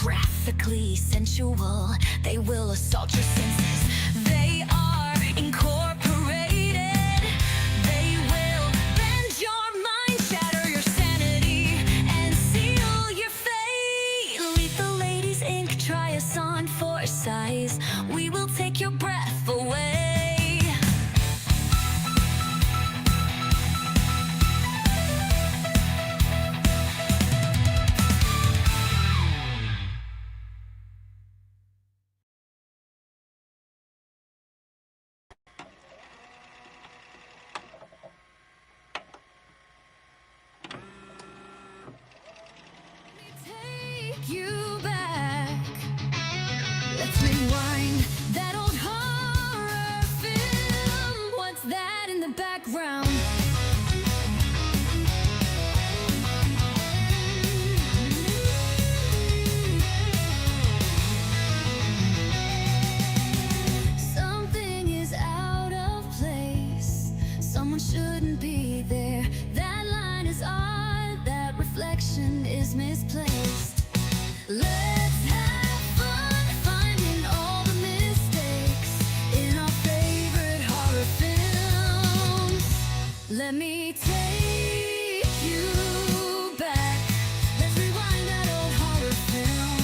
graphically sensual. They will assault your senses. They are incorporated. They will bend your mind, shatter your sanity, and seal your fate. Lethal Ladies Inc. Try us on for size. We will take your breath away. Take you back. Let's rewind that old horror film. What's that in the background? Something is out of place. Someone shouldn't be there. That line is odd. That reflection is misplaced. Let's have fun finding all the mistakes in our favorite horror films. Let me take you back. Let's rewind that old horror film.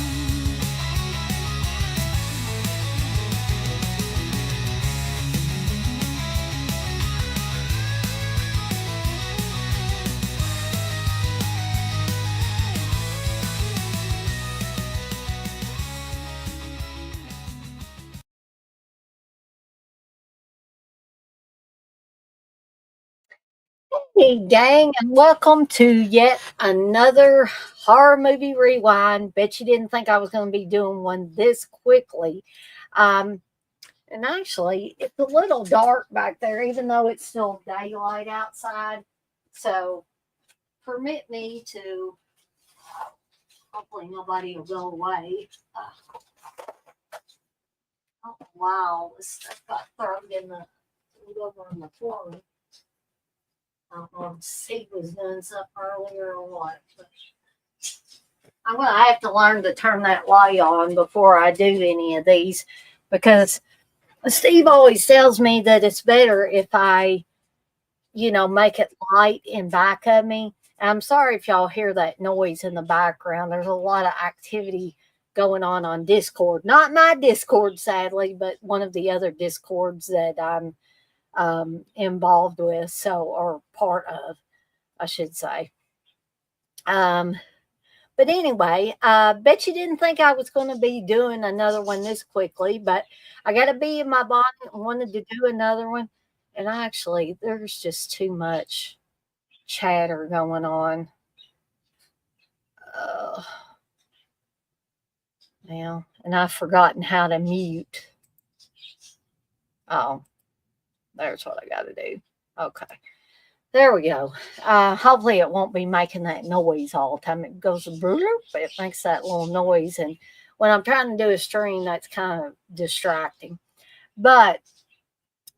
Hey, gang, and welcome to yet another horror movie rewind. Bet you didn't think I was going to be doing one this quickly. Um, and actually, it's a little dark back there, even though it's still daylight outside. So, permit me to. Hopefully, nobody will go away. Oh, wow, this stuff got thrown in the over on the floor. I don't know if Steve was doing something earlier or what. But I'm going to have to learn to turn that light on before I do any of these because Steve always tells me that it's better if I, make it light in back of me. And I'm sorry if y'all hear that noise in the background. There's a lot of activity going on Discord. Not my Discord, sadly, but one of the other Discords that I'm involved with, or part of, I should say. But anyway, bet you didn't think I was going to be doing another one this quickly, but I got to be in my bonnet and wanted to do another one. And actually, there's just too much chatter going on. Uh, now, and I've forgotten how to mute. Oh, there's what I got to do. Okay. There we go. Hopefully it won't be making that noise all the time. It goes bloop, it makes that little noise. And when I'm trying to do a stream, that's kind of distracting. But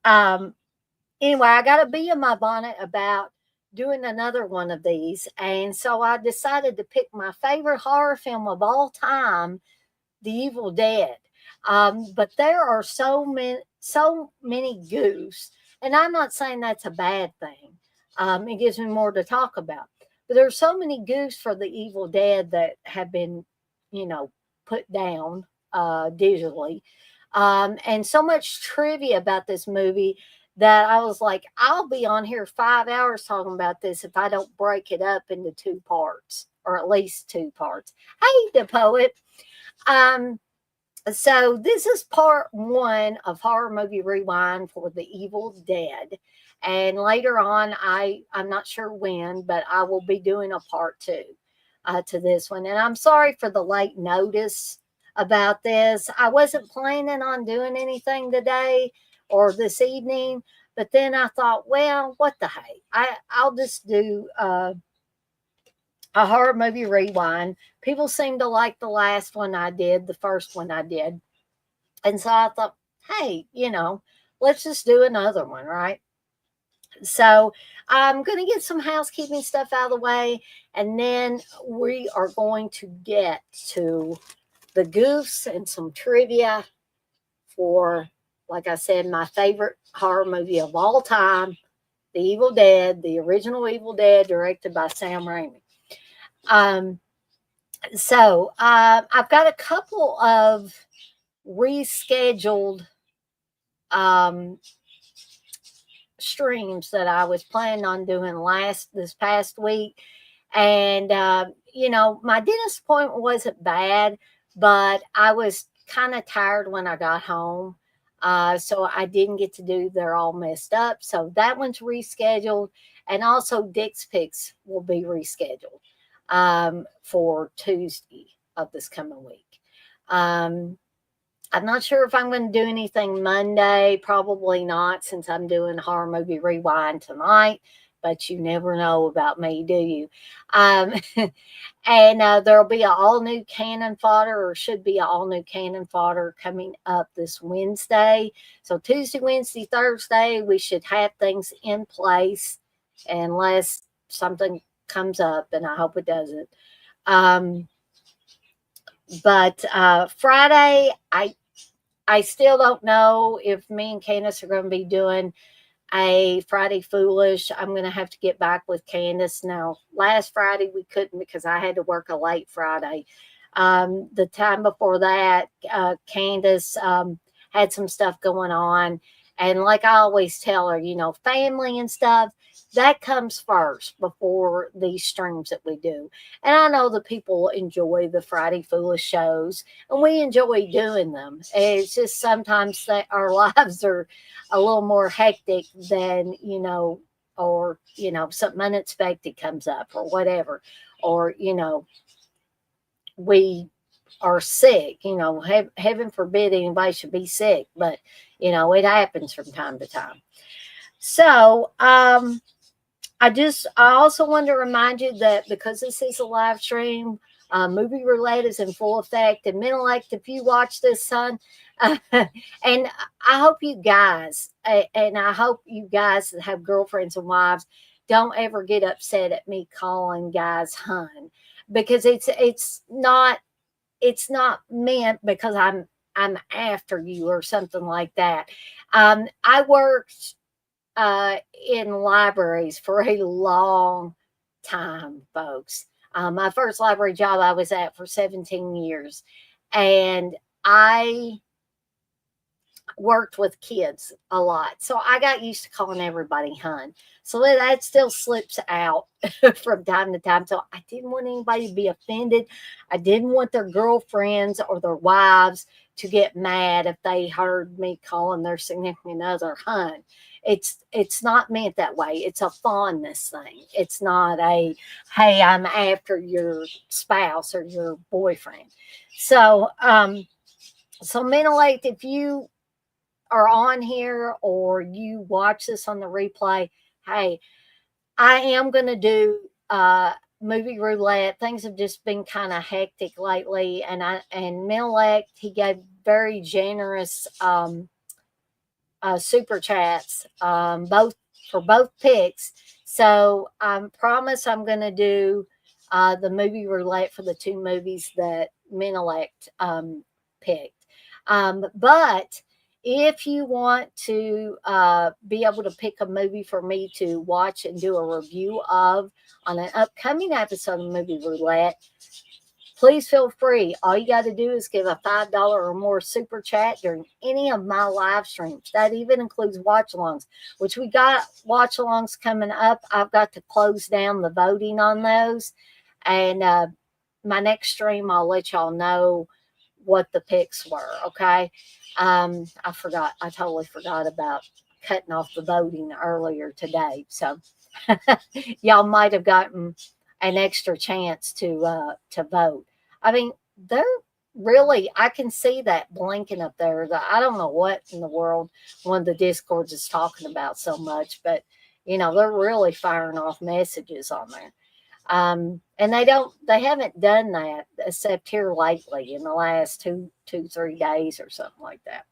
anyway, I got to be in my bonnet about doing another one of these. And so I decided to pick my favorite horror film of all time, The Evil Dead. But there are so many goofs. And I'm not saying that's a bad thing. It gives me more to talk about. But there's so many goofs for the Evil Dead that have been, put down digitally. And so much trivia about this movie that I was like, I'll be on here 5 hours talking about this if I don't break it up into 2 parts, or at least 2 parts. Hey, the poet. So this is part 1 of Horror Movie Rewind for The Evil Dead. And later on, I'm not sure when, but I will be doing a part 2 to this one. And I'm sorry for the late notice about this. I wasn't planning on doing anything today or this evening, but then I thought, well, what the heck? I'll just do a horror movie rewind. People seem to like the last one I did, the first one I did. And so I thought, hey, let's just do another one, right? So I'm going to get some housekeeping stuff out of the way, and then we are going to get to the goofs and some trivia for, like I said, my favorite horror movie of all time, The Evil Dead, the original Evil Dead, directed by Sam Raimi. I've got a couple of rescheduled um, streams that I was planning on doing this past week. And, my dentist appointment wasn't bad, but I was kind of tired when I got home. So I didn't get to do They're All Messed Up. So that one's rescheduled. And also Dick's Picks will be rescheduled for Tuesday of this coming week. I'm not sure if I'm going to do anything Monday. Probably not, since I'm doing Horror Movie Rewind tonight. But you never know about me, do you? And there'll be an all-new Cannon Fodder, or should be an all-new Cannon Fodder coming up this Wednesday. So Tuesday, Wednesday, Thursday, we should have things in place unless something comes up, and I hope it doesn't. But Friday, I still don't know if me and Candace are going to be doing a Friday Foolish. I'm going to have to get back with Candace. Now, last Friday we couldn't because I had to work a late Friday. The time before that, Candace had some stuff going on. And like I always tell her, family and stuff, that comes first before these streams that we do. And I know that people enjoy the Friday Foolish shows, and we enjoy doing them. It's just sometimes that our lives are a little more hectic than, or, something unexpected comes up or whatever. Or, we are sick, heaven forbid anybody should be sick, but, it happens from time to time. So, I also want to remind you that because this is a live stream, Movie Roulette is in full effect. And Menelect, if you watch this, son, and I hope you guys, and I hope you guys that have girlfriends and wives, don't ever get upset at me calling guys hun, because it's not meant because I'm after you or something like that. I worked in libraries for a long time, folks. My first library job I was at for 17 years, and I worked with kids a lot. So I got used to calling everybody hun. So that still slips out from time to time. So I didn't want anybody to be offended. I didn't want their girlfriends or their wives to get mad if they heard me calling their significant other hun. It's not meant that way. It's a fondness thing. It's not a, hey, I'm after your spouse or your boyfriend. So, Menelect, if you are on here or you watch this on the replay, hey, I am going to do Movie Roulette. Things have just been kind of hectic lately, and Menelect, he gave very generous super chats, both for both picks. So I promise I'm going to do the Movie Roulette for the two movies that Menelect picked. But if you want to be able to pick a movie for me to watch and do a review of on an upcoming episode of Movie Roulette, please feel free. All you got to do is give a $5 or more super chat during any of my live streams. That even includes watch-alongs, which we got watch-alongs coming up. I've got to close down the voting on those. And my next stream, I'll let y'all know what the picks were, okay? I totally forgot about cutting off the voting earlier today. So y'all might have gotten an extra chance to vote. I mean, they're really, I can see that blinking up there. I don't know what in the world one of the Discords is talking about so much, but they're really firing off messages on there. And they haven't done that except here lately in the last 3 days or something like that.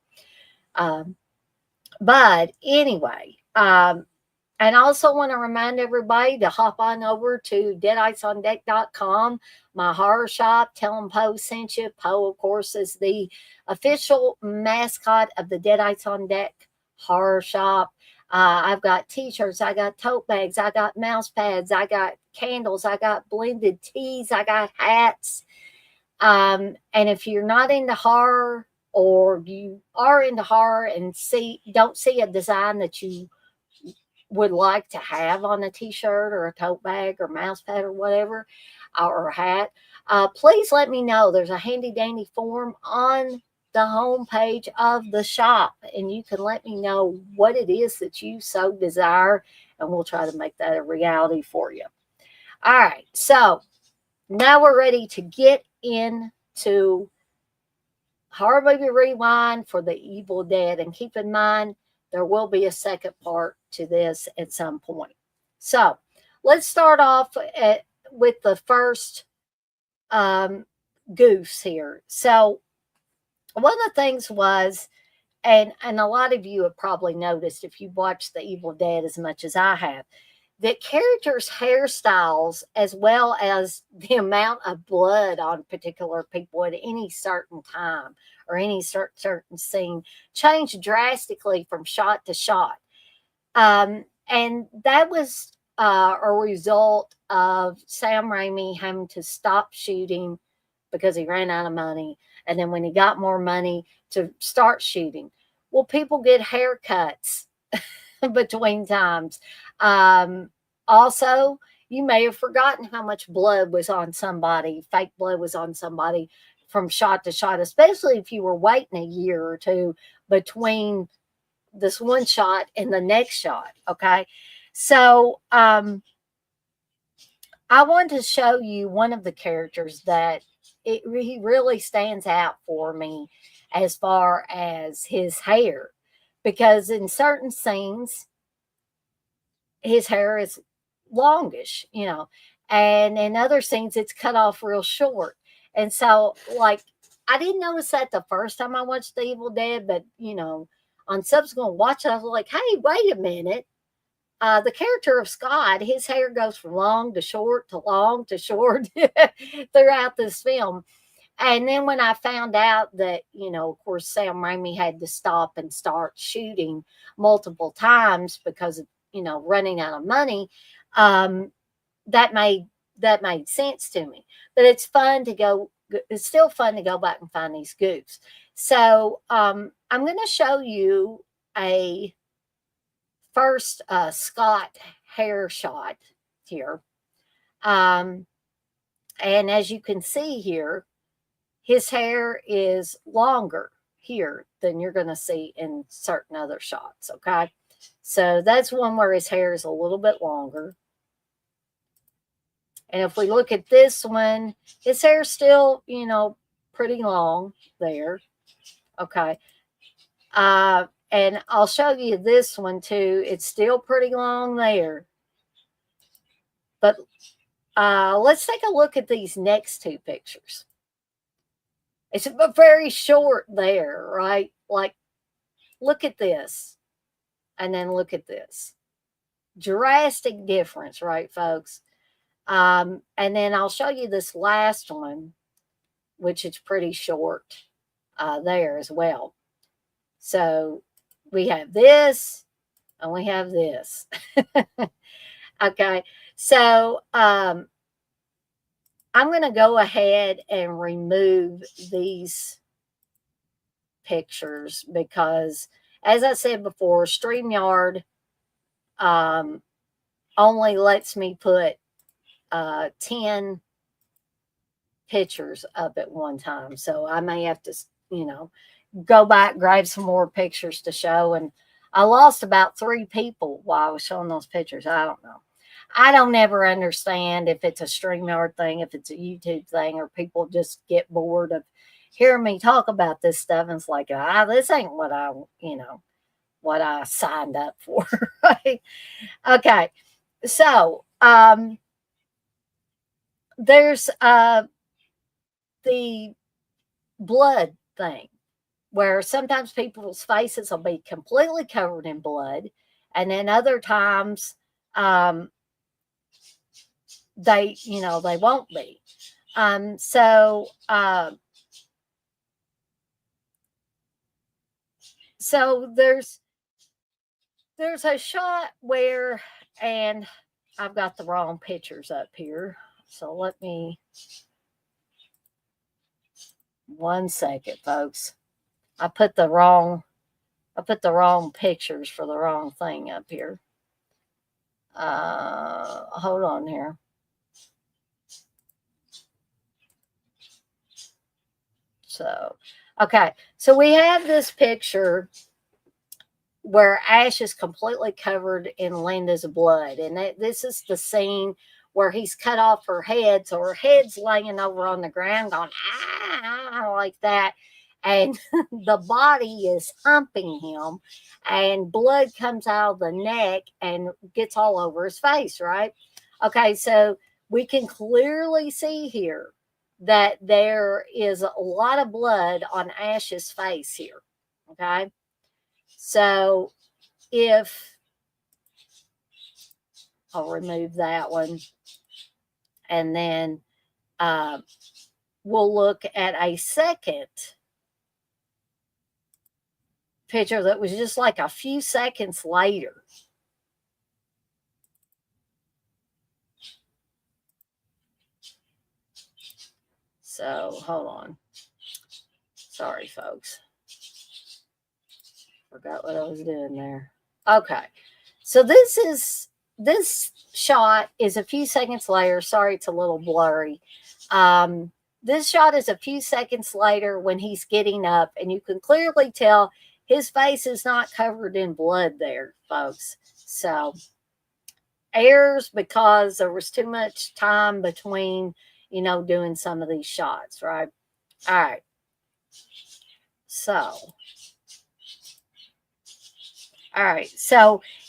But anyway, And I also want to remind everybody to hop on over to deadicesondeck.com, my horror shop. Tell them Poe sent you. Poe, of course, is the official mascot of the Deadites on Deck horror shop. I've got t-shirts, I got tote bags, I got mouse pads, I got candles, I got blended teas, I got hats. And if you're not into horror, or you are into horror and don't see a design that you would like to have on a t-shirt or a tote bag or mouse pad or whatever, or a hat, please let me know. There's a handy dandy form on the homepage of the shop, and you can let me know what it is that you so desire, and we'll try to make that a reality for you. All right, so now we're ready to get into Horror Movie Rewind for the Evil Dead, and keep in mind there will be a second part to this at some point. So let's start off with the first goose here. So one of the things was, and a lot of you have probably noticed if you've watched The Evil Dead as much as I have, that characters' hairstyles, as well as the amount of blood on particular people at any certain time or any certain scene, change drastically from shot to shot. And that was a result of Sam Raimi having to stop shooting because he ran out of money. And then when he got more money, to start shooting. Well, people get haircuts between times. Also, you may have forgotten how much blood was on somebody, fake blood was on somebody from shot to shot, especially if you were waiting a year or two between this one shot and the next shot. Okay. So, I wanted to show you one of the characters that he really stands out for me as far as his hair, because in certain scenes, his hair is longish, and in other scenes, it's cut off real short. And so, like, I didn't notice that the first time I watched The Evil Dead, but, on subsequent watch, I was like, hey, wait a minute. The character of Scott, his hair goes from long to short to long to short throughout this film. And then when I found out that, of course, Sam Raimi had to stop and start shooting multiple times because of, running out of money, that made sense to me. But it's still fun to go back and find these goofs. So I'm going to show you a first Scott hair shot here. And as you can see here, his hair is longer here than you're going to see in certain other shots. Okay. So that's one where his hair is a little bit longer. And if we look at this one, his hair's still, pretty long there. Okay. And I'll show you this one too. It's still pretty long there. But let's take a look at these next two pictures. It's very short there, right? Like, look at this. And then look at this. Drastic difference, right, folks? And then I'll show you this last one, which is pretty short there as well. So we have this and we have this. Okay. So I'm going to go ahead and remove these pictures because, as I said before, StreamYard only lets me put 10 pictures up at one time. So I may have to, go back, grab some more pictures to show. And I lost about 3 people while I was showing those pictures. I don't know. I don't ever understand if it's a StreamYard thing, if it's a YouTube thing, or people just get bored of hearing me talk about this stuff. And it's like, this ain't what what I signed up for. Right? Okay. So, there's the blood thing, where sometimes people's faces will be completely covered in blood, And then other times, they, they won't be. So there's a shot where, and I've got the wrong pictures up here. So let me, one second, folks. I put the wrong pictures for the wrong thing up here. Hold on here. So, okay. So we have this picture where Ash is completely covered in Linda's blood. And this is the scene where he's cut off her head. So her head's laying over on the ground going, ah, like that. And the body is humping him, and blood comes out of the neck and gets all over his face, right? Okay, so we can clearly see here that there is a lot of blood on Ash's face here. Okay, so if I'll remove that one, and then we'll look at a second picture that was just like a few seconds later. So hold on. Sorry, folks. Forgot what I was doing there. Okay. So this shot is a few seconds later. Sorry, it's a little blurry. This shot is a few seconds later when he's getting up, and you can clearly tell his face is not covered in blood there, folks. So errors because there was too much time between, doing some of these shots, right? All right. So,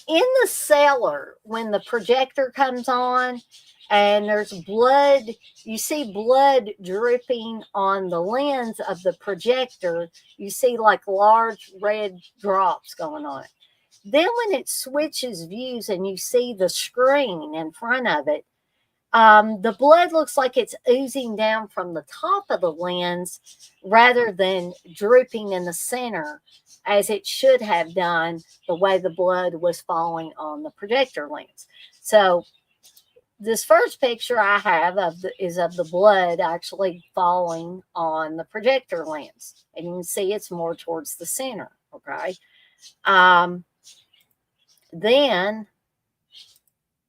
in the cellar, when the projector comes on and there's blood, you see blood dripping on the lens of the projector. You see like large red drops going on it. Then when it switches views and you see the screen in front of it, the blood looks like it's oozing down from the top of the lens rather than dripping in the center as it should have done the way the blood was falling on the projector lens. So this first picture I have is of the blood actually falling on the projector lens. And you can see it's more towards the center, okay? Then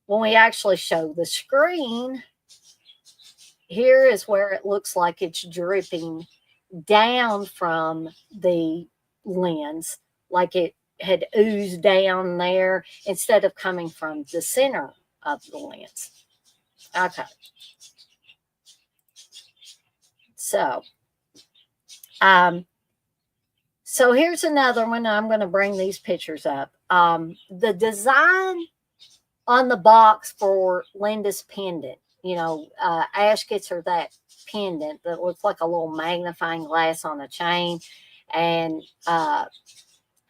when we actually show the screen, here is where it looks like it's dripping down from the lens, like it had oozed down there instead of coming from the center of the lens. Okay. So here's another one. I'm going to bring these pictures up. The design on the box for Linda's pendant, Ash gets her that pendant that looks like a little magnifying glass on a chain. And I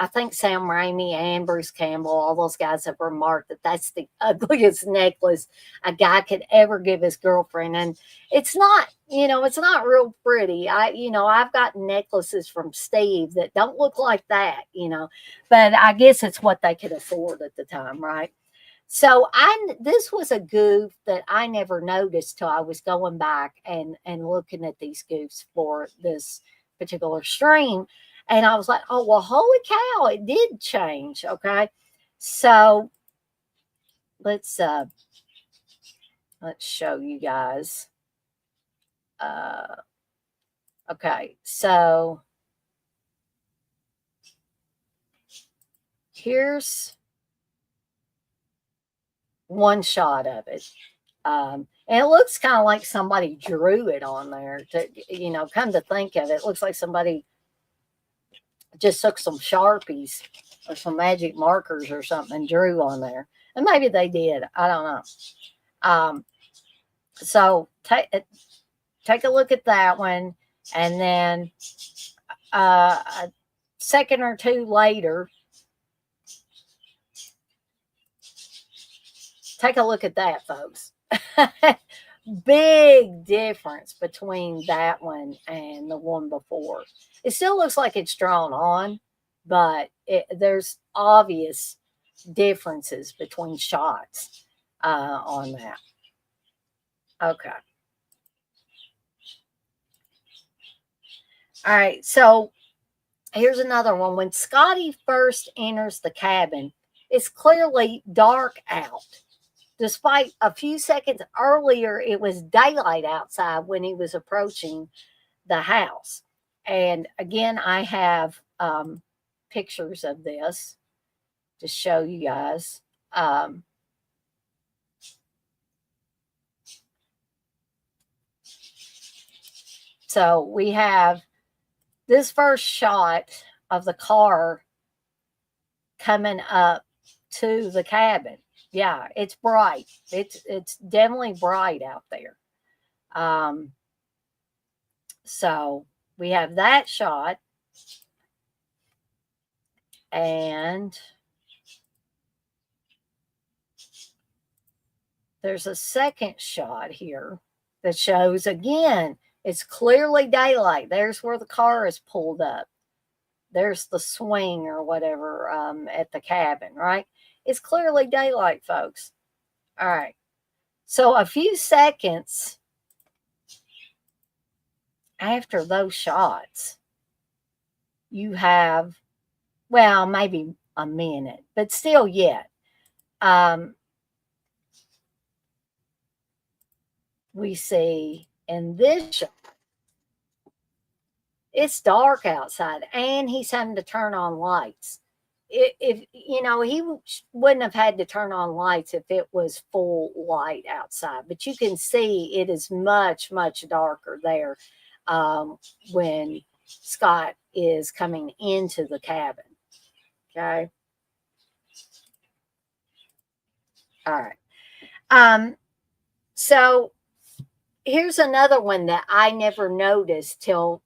think Sam Raimi and Bruce Campbell, all those guys have remarked that that's the ugliest necklace a guy could ever give his girlfriend. And it's not, it's not real pretty. I've got necklaces from Steve that don't look like that, but I guess it's what they could afford at the time, right? So this was a goof that I never noticed till I was going back and looking at these goofs for this particular stream. And I was like, oh, well, holy cow, it did change. Okay. So let's show you guys. Okay. So here's one shot of it. And it looks kind of like somebody drew it on there to, come to think of it, it looks like somebody just took some Sharpies or some magic markers or something and drew on there. And maybe they did. I don't know. So take a look at that one. And then a second or two later, Take a look at that, folks. Big difference between that one and the one before. It still looks like it's drawn on, but there's obvious differences between shots on that. Okay. All right. So here's another one. When Scotty first enters the cabin, it's clearly dark out. Despite a few seconds earlier, it was daylight outside when he was approaching the house. And again, I have pictures of this to show you guys. So we have this first shot of the car coming up to the cabin. Yeah, it's bright. It's definitely bright out there. So we have that shot, and there's a second shot here that shows again, it's clearly daylight. There's where the car is pulled up. There's the swing or whatever at the cabin, right? It's clearly daylight, folks. All right. So a few seconds after those shots, you have, well, maybe a minute, but still yet. We see in this shot, it's dark outside and he's having to turn on lights. If you know, he wouldn't have had to turn on lights if it was full light outside, but you can see it is much, much darker there when Scott is coming into the cabin. Okay. All right. So here's another one that I never noticed till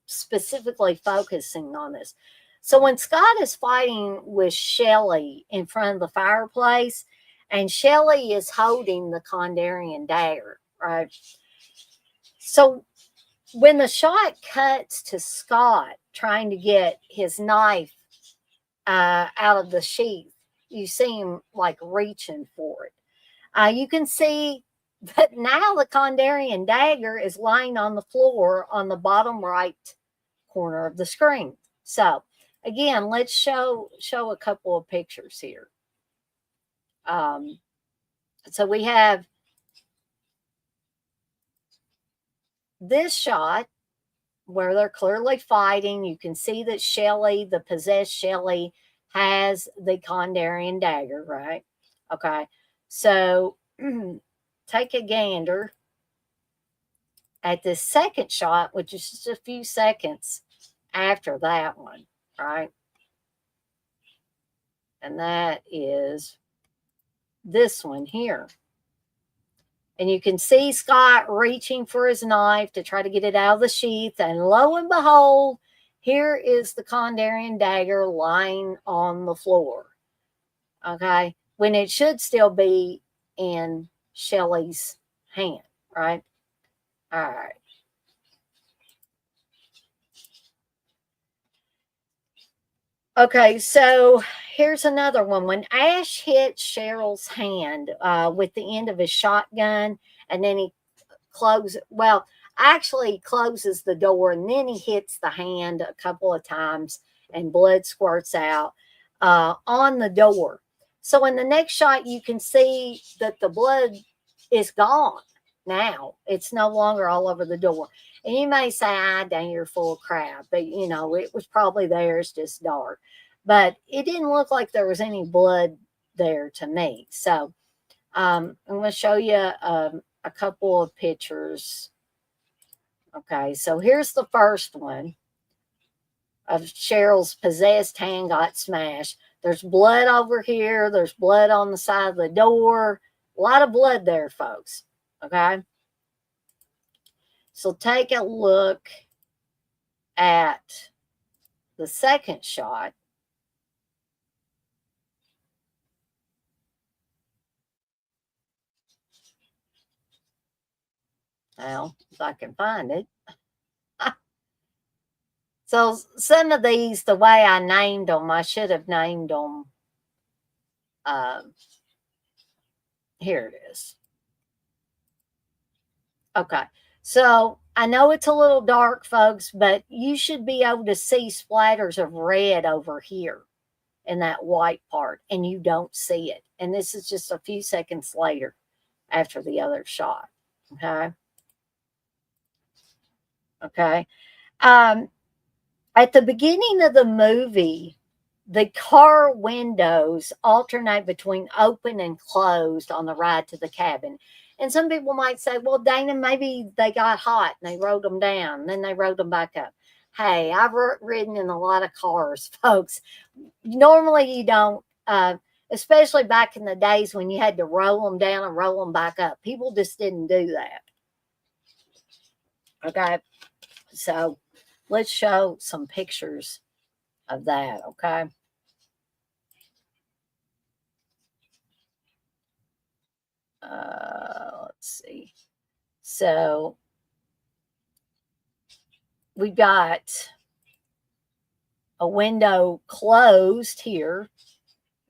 specifically focusing on this. So when Scott is fighting with Shelly in front of the fireplace, and Shelly is holding the Kandarian dagger, right? So when the shot cuts to Scott trying to get his knife out of the sheath, you see him like reaching for it. You can see that now the Kandarian dagger is lying on the floor on the bottom right corner of the screen. So again, let's show a couple of pictures here. So we have this shot where they're clearly fighting. You can see that Shelly, the possessed Shelly, has the Kandarian dagger, right? Okay. So take a gander at this second shot, which is just a few seconds after that one, right? And that is this one here. And you can see Scott reaching for his knife to try to get it out of the sheath. And lo and behold, here is the Kandarian dagger lying on the floor. Okay. When it should still be in Shelly's hand, right? All right. Okay, so here's another one. When Ash hits Cheryl's hand with the end of his shotgun, and then he actually closes the door, and then he hits the hand a couple of times, and blood squirts out on the door. So in the next shot, you can see that the blood is gone now. It's no longer all over the door. And you may say, dang, you're full of crap. But, you know, it was probably there. It's just dark. But it didn't look like there was any blood there to me. So I'm going to show you a couple of pictures. Okay, so here's the first one of Cheryl's possessed hand got smashed. There's blood over here. There's blood on the side of the door. A lot of blood there, folks. Okay. So take a look at the second shot. Well, if I can find it. So some of these, the way I named them, I should have named them. Here it is. Okay. So I know it's a little dark, folks, but you should be able to see splatters of red over here in that white part, and you don't see it. And this is just a few seconds later after the other shot. Okay. Okay. Um, at the beginning of the movie, the car windows alternate between open and closed on the ride to the cabin. And some people might say, well, Dana, maybe they got hot and they rode them down, then they rode them back up. Hey, I've ridden in a lot of cars, folks. Normally, you don't, especially back in the days when you had to roll them down and roll them back up. People just didn't do that. Okay. So let's show some pictures of that. Okay. Let's see. So we got a window closed here.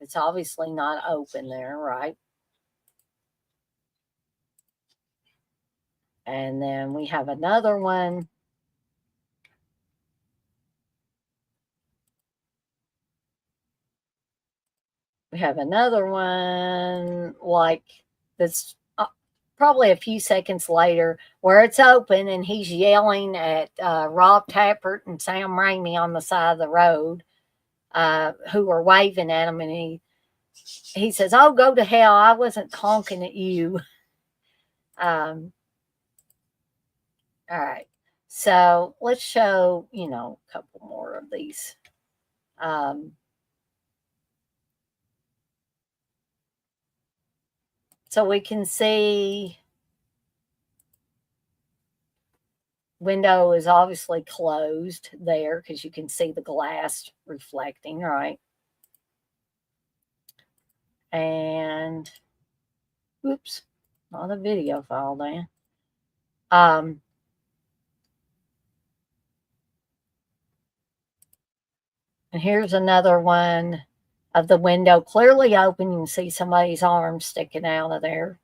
It's obviously not open there, right? And then we have another one. We have another one like that's probably a few seconds later where it's open and he's yelling at Rob Tappert and Sam Raimi on the side of the road who are waving at him. And he says, oh, go to hell. I wasn't honking at you. All right. So let's show, a couple more of these. So we can see window is obviously closed there because you can see the glass reflecting, right? And oops, not a video file there. And here's another one of the window clearly open. You can see somebody's arm sticking out of there.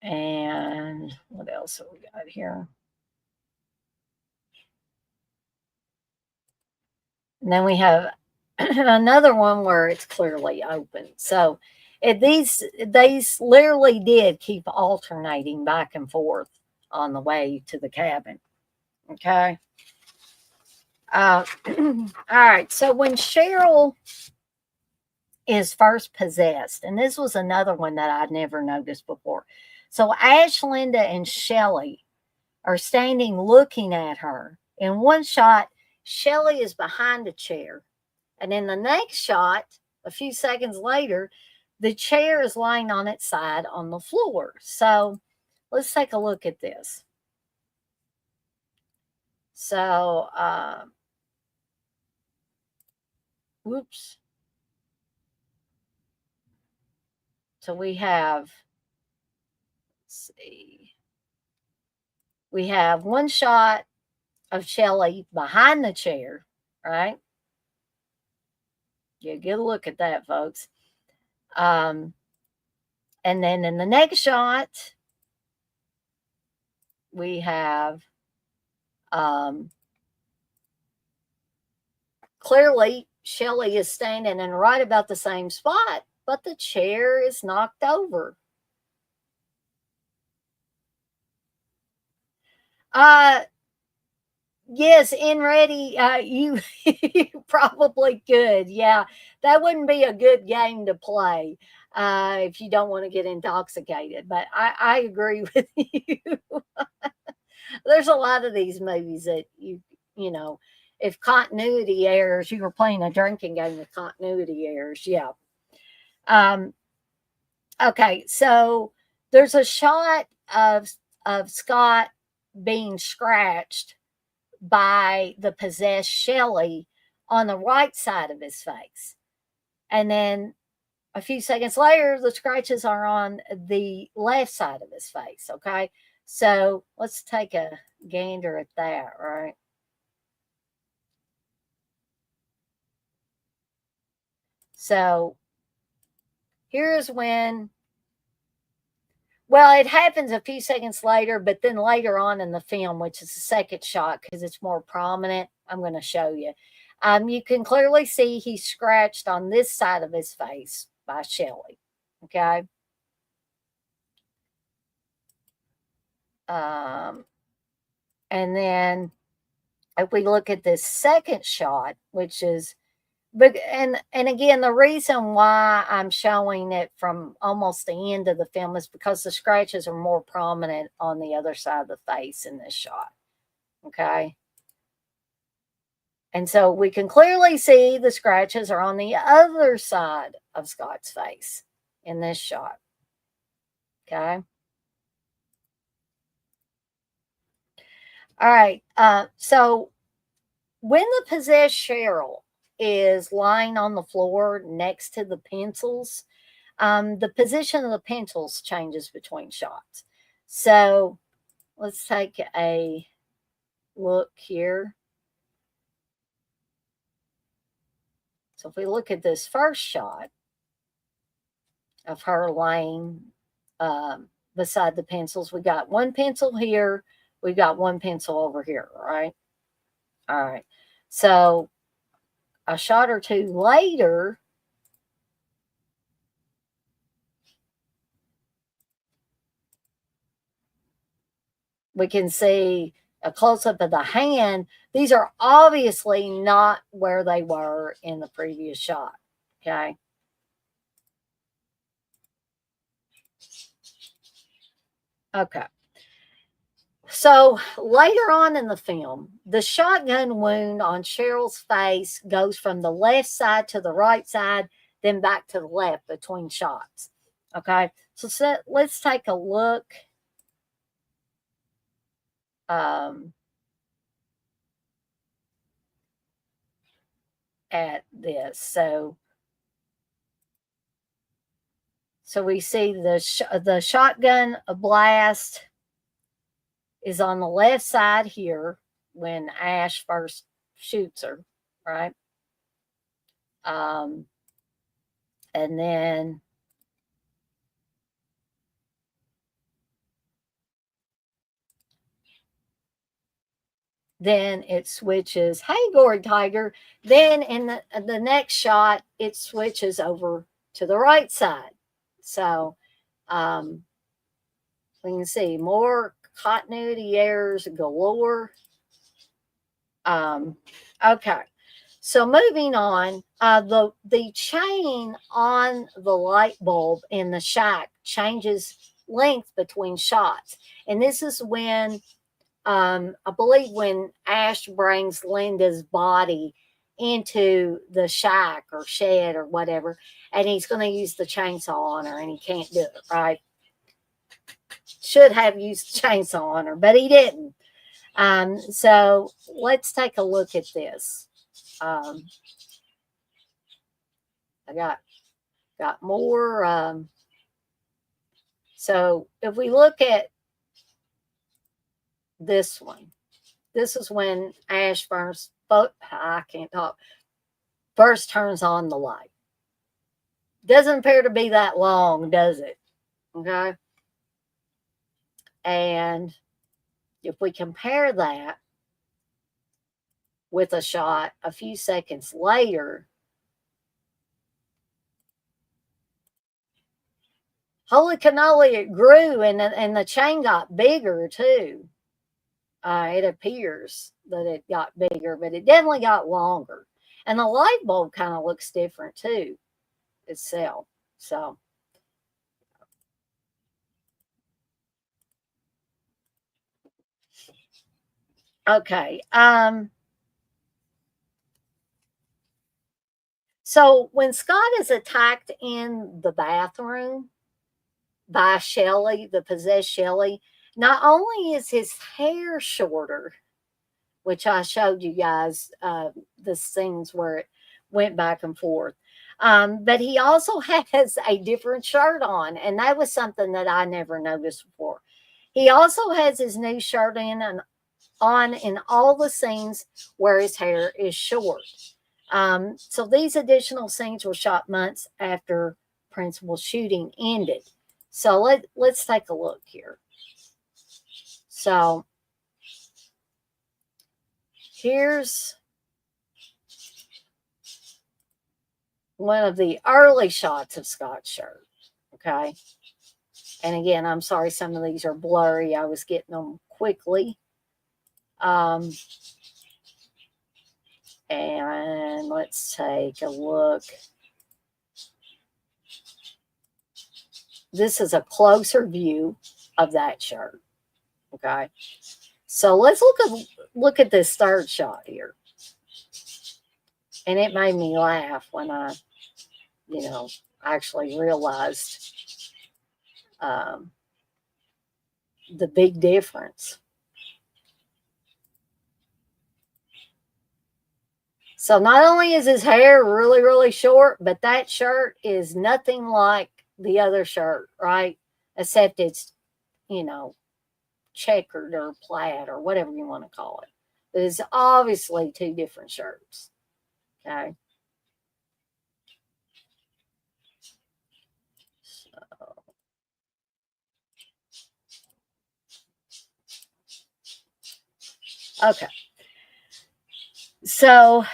And what else have we got here? And then we have another one where it's clearly open. So these literally did keep alternating back and forth on the way to the cabin. Okay. All right. So when Cheryl is first possessed, and this was another one that I'd never noticed before. So Ash, Linda, and Shelly are standing looking at her. In one shot, Shelly is behind a chair. And in the next shot, a few seconds later, the chair is lying on its side on the floor. So let's take a look at this. So, whoops. So we have, let's see, we have one shot of Shelly behind the chair, right? Yeah, get a look at that, folks. And then in the next shot, we have clearly Shelly is standing in right about the same spot, but the chair is knocked over. Yes, in ready, you probably could. Yeah, that wouldn't be a good game to play if you don't want to get intoxicated. But I agree with you. There's a lot of these movies that you know, if continuity errors, you were playing a drinking game with continuity errors. Yeah. Okay, so there's a shot of Scott being scratched by the possessed Shelly on the right side of his face. And then a few seconds later, the scratches are on the left side of his face. Okay. So let's take a gander at that, right? So here's when, well, it happens a few seconds later, but then later on in the film, which is the second shot because it's more prominent, I'm going to show you. You can clearly see he's scratched on this side of his face by Shelley. Okay. And then if we look at this second shot, which is, but and again, the reason why I'm showing it from almost the end of the film is because the scratches are more prominent on the other side of the face in this shot. Okay. And so we can clearly see the scratches are on the other side of Scott's face in this shot. Okay. All right. So when the possessed Cheryl is lying on the floor next to the pencils, the position of the pencils changes between shots. So let's take a look here. So if we look at this first shot of her laying beside the pencils, we got one pencil here, we got one pencil over here, right? All right. So a shot or two later, we can see a close-up of the hand. These are obviously not where they were in the previous shot. Okay. Okay. So later on in the film, the shotgun wound on Cheryl's face goes from the left side to the right side, then back to the left between shots. Okay. So let's take a look. At this. So we see the shotgun blast is on the left side here when Ash first shoots her, right? And then it switches. Hey, Gourd Tiger. Then in the next shot, it switches over to the right side. So we can see more continuity errors galore. Okay. So moving on, the chain on the light bulb in the shack changes length between shots. And this is when I believe when Ash brings Linda's body into the shack or shed or whatever, and he's going to use the chainsaw on her and he can't do it, right? Should have used the chainsaw on her, but he didn't. So let's take a look at this. I got more. So if we look at this one, this is when Ash first, I can't talk, first turns on the light. Doesn't appear to be that long, does it? Okay. And if we compare that with a shot a few seconds later, holy cannoli, it grew and the chain got bigger too. It appears that it got bigger, but it definitely got longer. And the light bulb kind of looks different too itself. So okay. So when Scott is attacked in the bathroom by Shelley, the possessed Shelley, not only is his hair shorter, which I showed you guys the scenes where it went back and forth, But he also has a different shirt on, and that was something that I never noticed before. He also has his new shirt on in all the scenes where his hair is short. So these additional scenes were shot months after principal shooting ended. So let's take a look here. So here's one of the early shots of Scott's shirt. Okay. And again, I'm sorry, some of these are blurry. I was getting them quickly. And let's take a look. This is a closer view of that shirt. Okay. So let's look at this third shot here. And it made me laugh when I, actually realized the big difference. So not only is his hair really, really short, but that shirt is nothing like the other shirt, right? Except it's, checkered or plaid or whatever you want to call it. But it's obviously two different shirts. Okay. Okay. So,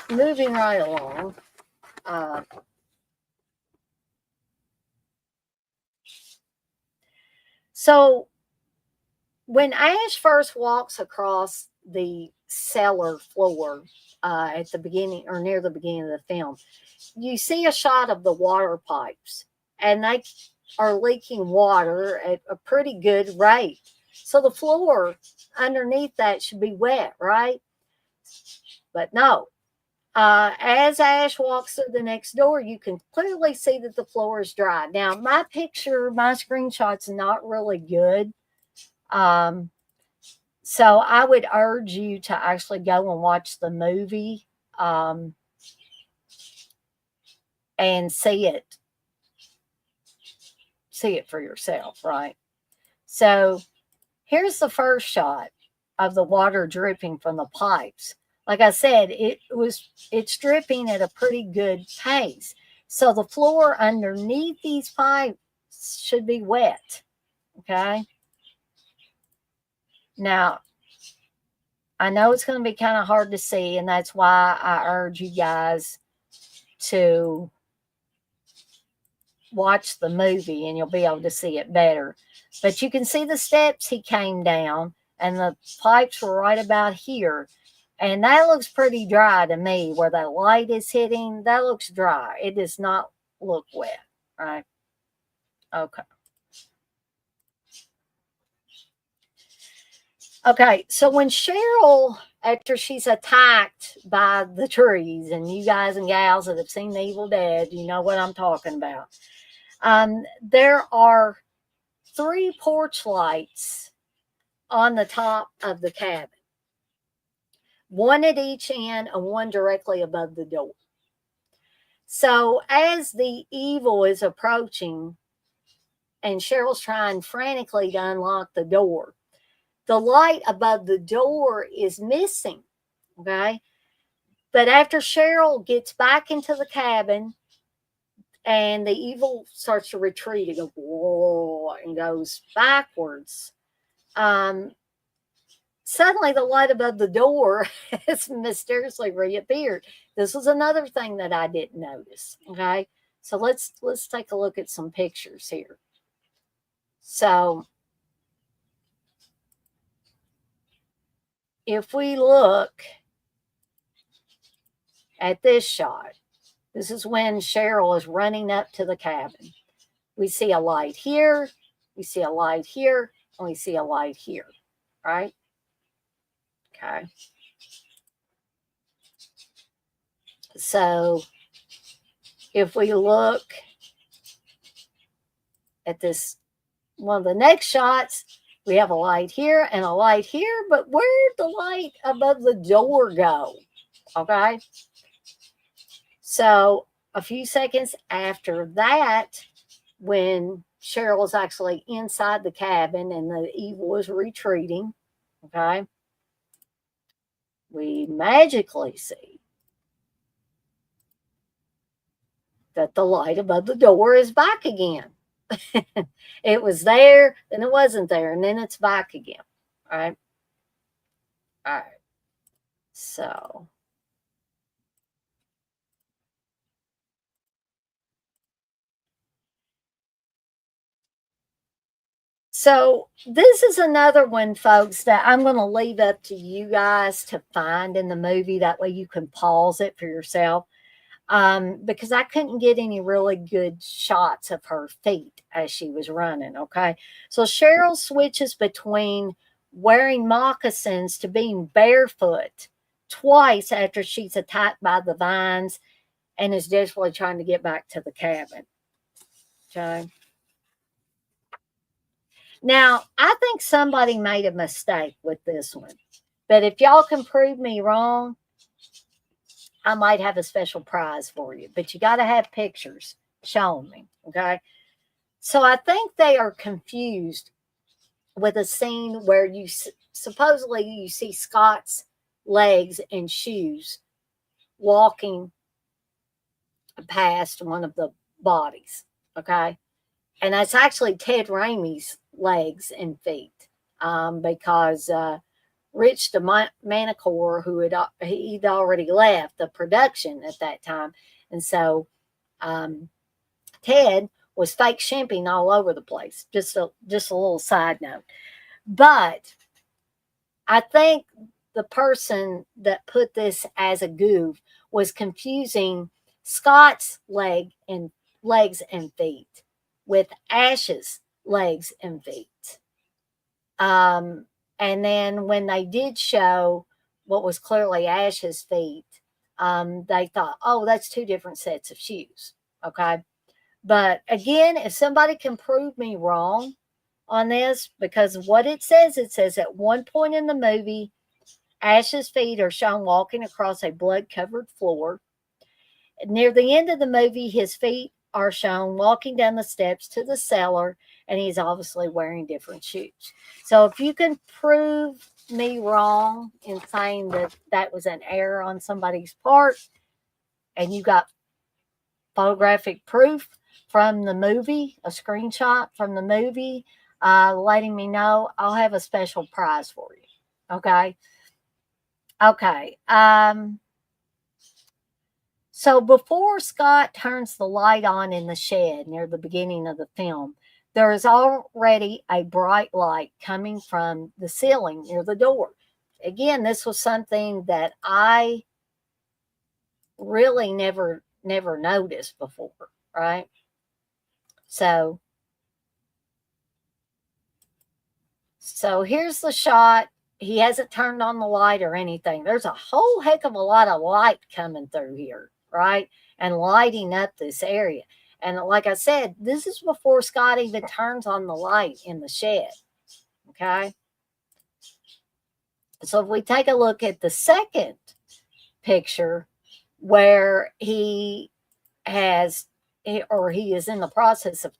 moving right along. So, when Ash first walks across the cellar floor at the beginning or near the beginning of the film, you see a shot of the water pipes, and they are leaking water at a pretty good rate. So the floor underneath that should be wet, right? But no. As Ash walks through the next door, you can clearly see that the floor is dry. Now, my screenshot's not really good. So I would urge you to actually go and watch the movie and see it for yourself, right? So here's the first shot of the water dripping from the pipes. Like I said, it's dripping at a pretty good pace. So the floor underneath these pipes should be wet. Okay. Now, I know it's going to be kind of hard to see, and that's why I urge you guys to watch the movie and you'll be able to see it better. But you can see the steps he came down, and the pipes were right about here. And that looks pretty dry to me. Where the light is hitting, that looks dry. It does not look wet, right? Okay. Okay, so when Cheryl, after she's attacked by the trees, and you guys and gals that have seen The Evil Dead, you know what I'm talking about. There are 3 porch lights on the top of the cabin. One at each end and one directly above the door. So as the evil is approaching and Cheryl's trying frantically to unlock the door, the light above the door is missing, okay? But after Cheryl gets back into the cabin and the evil starts to retreat, it goes, whoa, and goes backwards. Suddenly the light above the door has mysteriously reappeared. This was another thing that I didn't notice, okay? So let's take a look at some pictures here. So if we look at this shot, this is when Cheryl is running up to the cabin. We see a light here, we see a light here, and we see a light here, right? Okay. So if we look at this, one of the next shots, we have a light here and a light here, but where'd the light above the door go? Okay. So a few seconds after that, when Cheryl was actually inside the cabin and the evil was retreating, okay, we magically see that the light above the door is back again. It was there, then it wasn't there, and then it's back again. All right. All right. So this is another one, folks, that I'm going to leave up to you guys to find in the movie. That way you can pause it for yourself. Because I couldn't get any really good shots of her feet as she was running. Okay. So Cheryl switches between wearing moccasins to being barefoot twice after she's attacked by the vines and is desperately trying to get back to the cabin. Okay. Now, I think somebody made a mistake with this one, but if y'all can prove me wrong, I might have a special prize for you. But you got to have pictures showing me. Okay. So I think they are confused with a scene where supposedly you see Scott's legs and shoes walking past one of the bodies. Okay. And that's actually Ted Raimi's legs and feet, because Rich DeManicore, he'd already left the production at that time, and so Ted was fake shimping all over the place. Just a little side note, but I think the person that put this as a goof was confusing Scott's legs and feet with Ash's legs and feet. And then when they did show what was clearly Ash's feet, they thought, oh, that's two different sets of shoes. Okay. But again, if somebody can prove me wrong on this, because what it says at one point in the movie, Ash's feet are shown walking across a blood covered floor. Near the end of the movie, his feet are shown walking down the steps to the cellar, and he's obviously wearing different shoes. So if you can prove me wrong in saying that that was an error on somebody's part, and you got photographic proof from the movie, a screenshot from the movie, letting me know, I'll have a special prize for you. Okay. Okay. So before Scott turns the light on in the shed near the beginning of the film, there is already a bright light coming from the ceiling near the door. Again, this was something that I really never noticed before, right? So here's the shot. He hasn't turned on the light or anything. There's a whole heck of a lot of light coming through here, right? And lighting up this area. And like I said, this is before Scott even turns on the light in the shed. Okay. So if we take a look at the second picture where he is in the process of,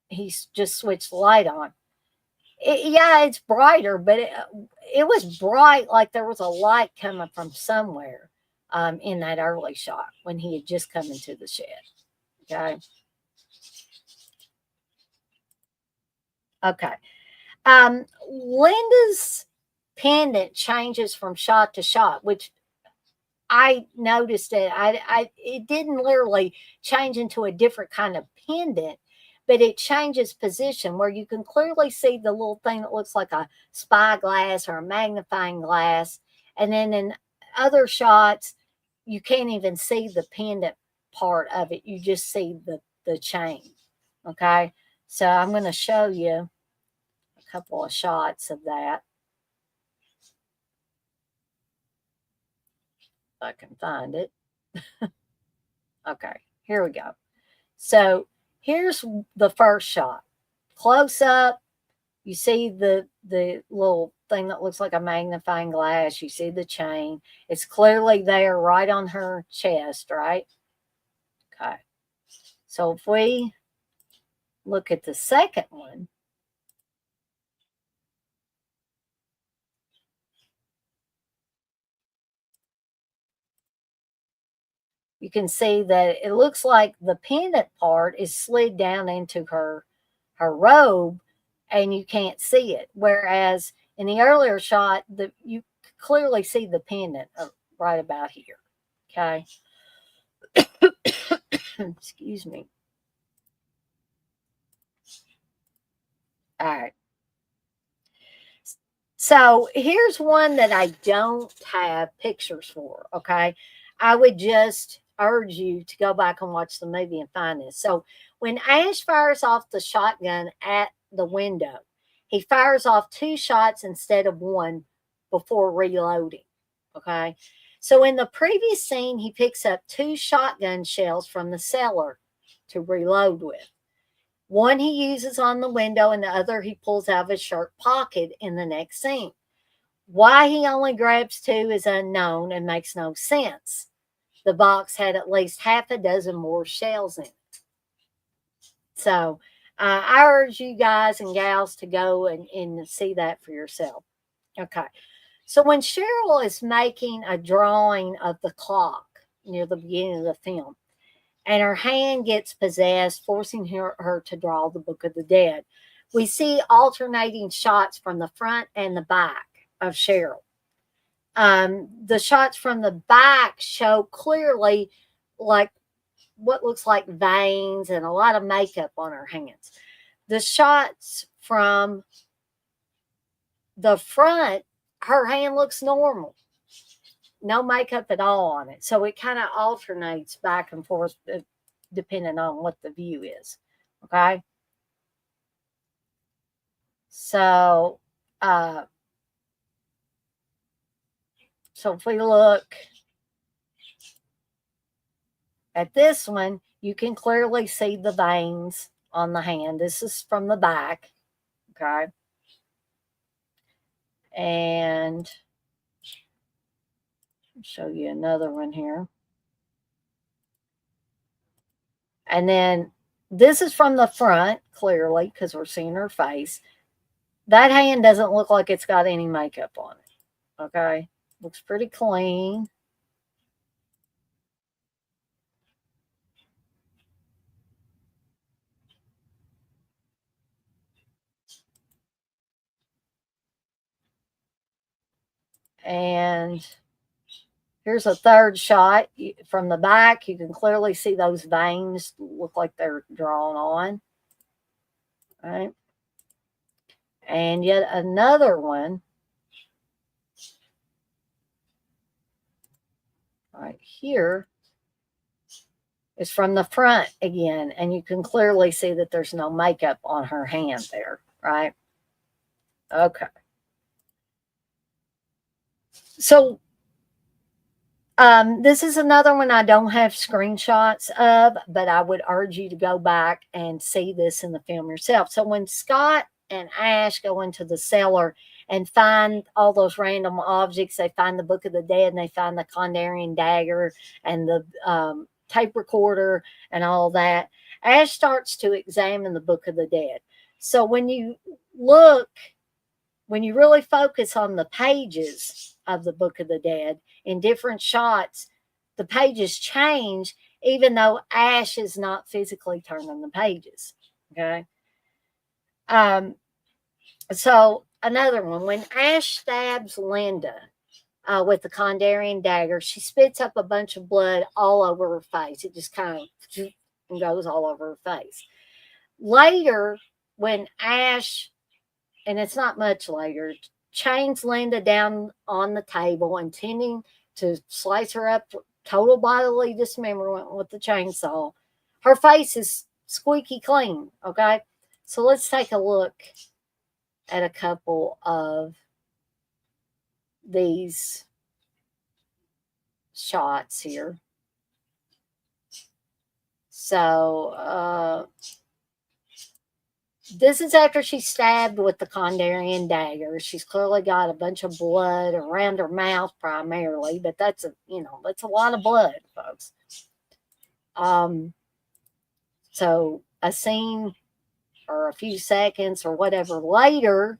he's just switched the light on. It's brighter, but it was bright like there was a light coming from somewhere in that early shot when he had just come into the shed. Okay. Okay. Linda's pendant changes from shot to shot, which I noticed that it didn't literally change into a different kind of pendant, but it changes position where you can clearly see the little thing that looks like a spyglass or a magnifying glass. And then in other shots, you can't even see the pendant part of it. You just see the chain. Okay. So I'm going to show you a couple of shots of that. If I can find it. Okay, here we go. So here's the first shot. Close up, you see the little thing that looks like a magnifying glass. You see the chain. It's clearly there right on her chest, right? So if we look at the second one, you can see that it looks like the pendant part is slid down into her robe and you can't see it. Whereas in the earlier shot, you clearly see the pendant right about here. Okay. Excuse me. All right. So here's one that I don't have pictures for. Okay. I would just urge you to go back and watch the movie and find this. So when Ash fires off the shotgun at the window, he fires off 2 shots instead of 1 before reloading. Okay. So in the previous scene, he picks up 2 shotgun shells from the cellar to reload with. One he uses on the window, and the other he pulls out of his shirt pocket in the next scene. Why he only grabs 2 is unknown and makes no sense. The box had at least half a dozen more shells in it. So I urge you guys and gals to go and see that for yourself. Okay. So when Cheryl is making a drawing of the clock near the beginning of the film, and her hand gets possessed, forcing her to draw the Book of the Dead, we see alternating shots from the front and the back of Cheryl. The shots from the back show clearly like what looks like veins and a lot of makeup on her hands. The shots from the front, her hand looks normal. No makeup at all on it. So it kind of alternates back and forth depending on what the view is. Okay. So, if we look at this one, you can clearly see the veins on the hand. This is from the back. Okay. And I'll show you another one here. And then this is from the front, clearly, because we're seeing her face. That hand doesn't look like it's got any makeup on it. Okay. Looks pretty clean. And here's a third shot from the back. You can clearly see those veins look like they're drawn on. All right. And yet another one right here is from the front again. And you can clearly see that there's no makeup on her hand there, right? Okay. So this is another one I don't have screenshots of, but I would urge you to go back and see this in the film yourself. So when Scott and Ash go into the cellar and find all those random objects, they find the Book of the Dead and they find the Kandarian dagger and the tape recorder and all that. Ash starts to examine the Book of the Dead. So when you really focus on the pages of the Book of the Dead in different shots, the pages change, even though Ash is not physically turning the pages. Okay. So another one, when Ash stabs Linda with the Kandarian dagger, she spits up a bunch of blood all over her face. It just kind of goes all over her face. Later, when Ash, and it's not much later, chains Linda down on the table, intending to slice her up, total bodily dismemberment with the chainsaw. Her face is squeaky clean. Okay. So let's take a look at a couple of these shots here. So, this is after she's stabbed with the Kandarian dagger. She's clearly got a bunch of blood around her mouth primarily, but that's a lot of blood, folks. So a scene or a few seconds or whatever later,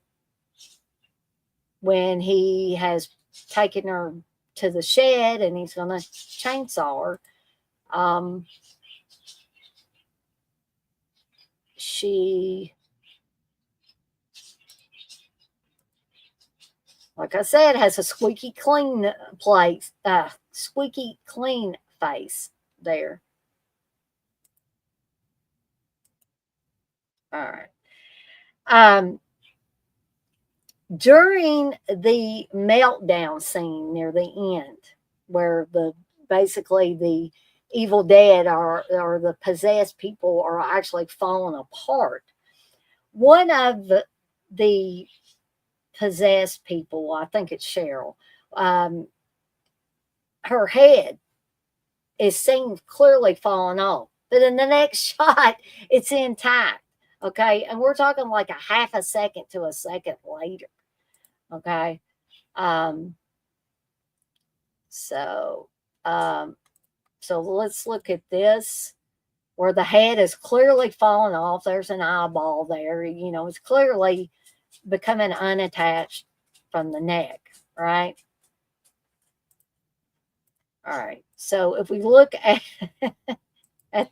when he has taken her to the shed and he's going to chainsaw her, she, like I said, has a squeaky clean squeaky clean face there. All right. During the meltdown scene near the end, where basically the evil dead or the possessed people are actually falling apart, one of the possessed people, I think it's Cheryl, her head is seen clearly falling off, but in the next shot, it's intact. Okay, and we're talking like a half a second to a second later. Okay. So so let's look at this where the head is clearly falling off. There's an eyeball there. It's clearly becoming unattached from the neck, right? All right. So if we look at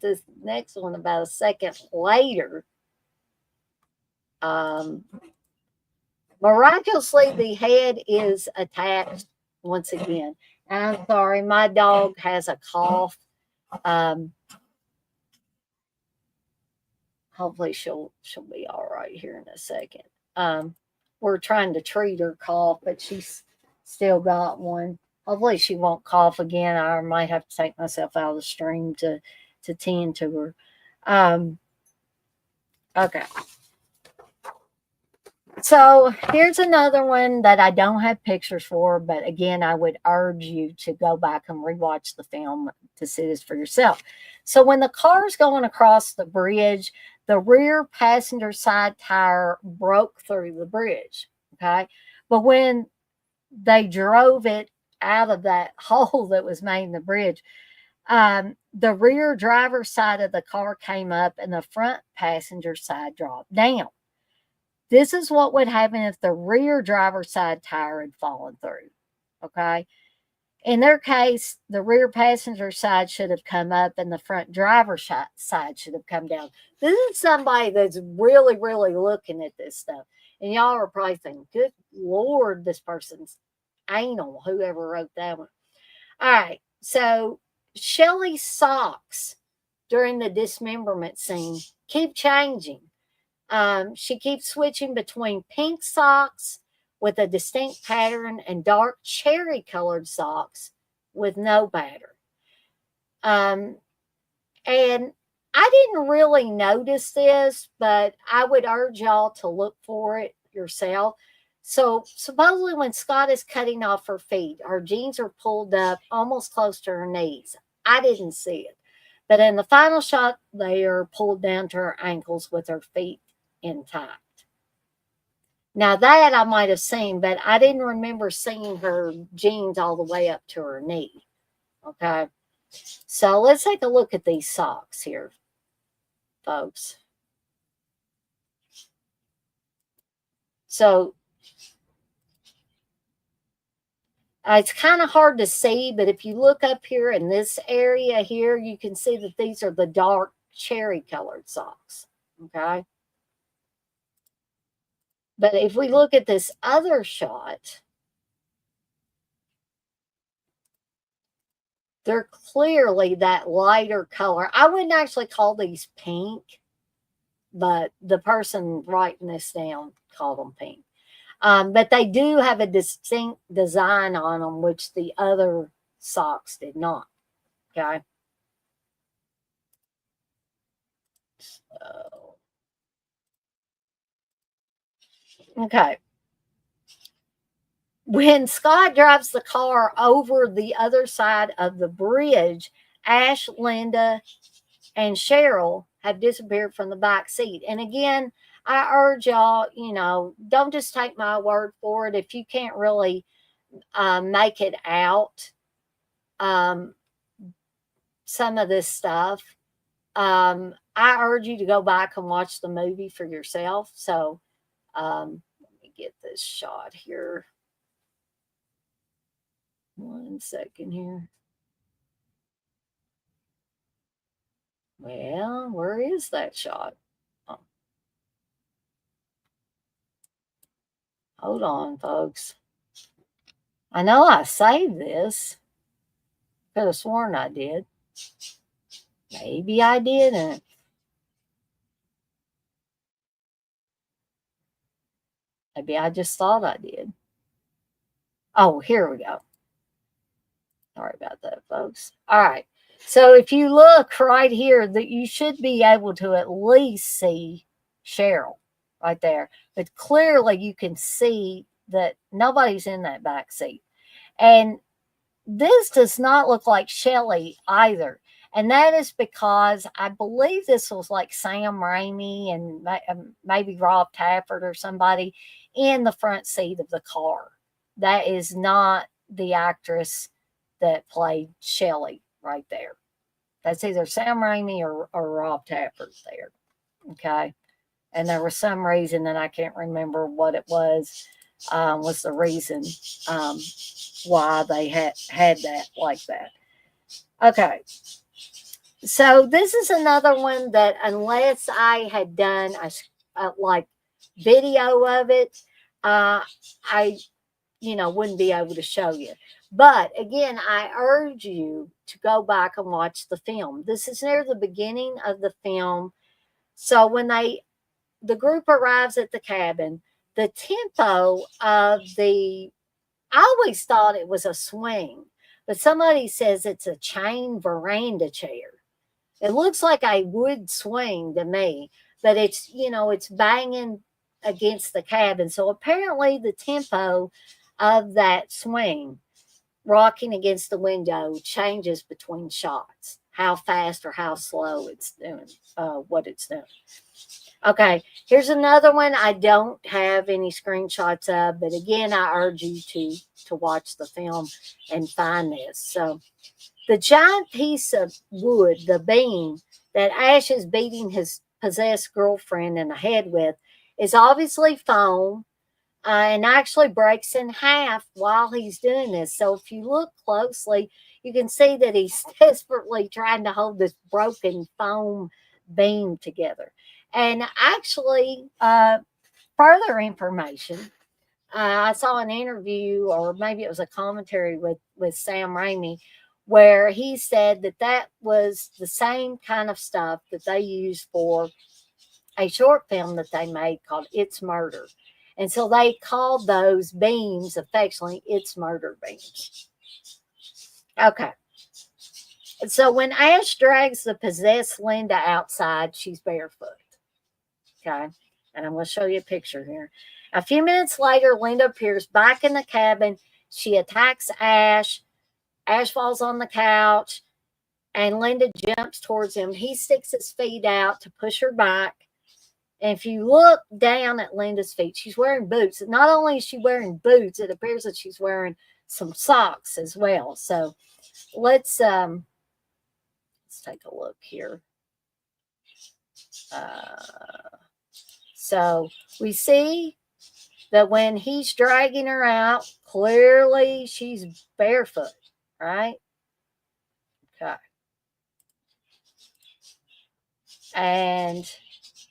this next one about a second later, miraculously the head is attached once again. And I'm sorry, my dog has a cough. Hopefully she'll be all right here in a second. We're trying to treat her cough, but she's still got one. Hopefully she won't cough again. I might have to take myself out of the stream to tend to her. Okay. So here's another one that I don't have pictures for, but again, I would urge you to go back and rewatch the film to see this for yourself. So when the car's going across the bridge, the rear passenger side tire broke through the bridge. Okay. But when they drove it out of that hole that was made in the bridge, the rear driver's side of the car came up and the front passenger side dropped down. This is what would happen if the rear driver's side tire had fallen through. Okay. In their case, the rear passenger side should have come up and the front driver's side should have come down. This is somebody that's really, really looking at this stuff. And y'all are probably thinking, good Lord, this person's anal, whoever wrote that one. All right. So Shelley's socks during the dismemberment scene keep changing. She keeps switching between pink socks with a distinct pattern and dark cherry colored socks with no pattern. And I didn't really notice this, but I would urge y'all to look for it yourself. So supposedly when Scott is cutting off her feet, her jeans are pulled up almost close to her knees. I didn't see it. But in the final shot, they are pulled down to her ankles with her feet intact. Now that I might have seen, but I didn't remember seeing her jeans all the way up to her knee. Okay. So let's take a look at these socks here, folks. So it's kind of hard to see, but if you look up here in this area here, you can see that these are the dark cherry colored socks. Okay. But if we look at this other shot, they're clearly that lighter color. I wouldn't actually call these pink, but the person writing this down called them pink. But they do have a distinct design on them, which the other socks did not. Okay. So, okay. When Scott drives the car over the other side of the bridge, Ash, Linda, and Cheryl have disappeared from the back seat. And again, I urge y'all, don't just take my word for it. If you can't really make it out, some of this stuff, I urge you to go back and watch the movie for yourself. So let me get this shot here. 1 second here. Well, where is that shot? Oh. Hold on, folks. I know I saved this. Could have sworn I did. Maybe I didn't. Maybe I just thought I did. Oh, here we go. Sorry about that, folks. All right. So if you look right here, that you should be able to at least see Cheryl right there. But clearly you can see that nobody's in that back seat. And this does not look like Shelley either. And that is because I believe this was like Sam Raimi and maybe Rob Tafford or somebody in the front seat of the car. That is not the actress that played Shelley right there. That's either Sam Raimi or Rob Tafford there. Okay. And there was some reason, and I can't remember what it was the reason why they had that like that. Okay. So this is another one that unless I had done a like video of it, I wouldn't be able to show you. But again, I urge you to go back and watch the film. This is near the beginning of the film. So when the group arrives at the cabin, the tempo of I always thought it was a swing, but somebody says it's a chain veranda chair. It looks like a wood swing to me, but it's banging against the cabin. So apparently the tempo of that swing rocking against the window changes between shots, how fast or how slow it's doing, what it's doing. Okay, here's another one I don't have any screenshots of, but again, I urge you to watch the film and find this. So the giant piece of wood, the beam that Ash is beating his possessed girlfriend in the head with, is obviously foam and actually breaks in half while he's doing this. So if you look closely, you can see that he's desperately trying to hold this broken foam beam together. And actually, further information, I saw an interview, or maybe it was a commentary with Sam Raimi, where he said that was the same kind of stuff that they used for a short film that they made called It's Murder. And so they called those beams affectionately It's Murder beams. Okay. So when Ash drags the possessed Linda outside, she's barefoot. Okay. And I'm going to show you a picture here. A few minutes later, Linda appears back in the cabin. She attacks Ash. Ash falls on the couch, and Linda jumps towards him. He sticks his feet out to push her back. And if you look down at Linda's feet, she's wearing boots. Not only is she wearing boots, it appears that she's wearing some socks as well. So let's take a look here. So we see that when he's dragging her out, clearly she's barefoot, right? Okay. And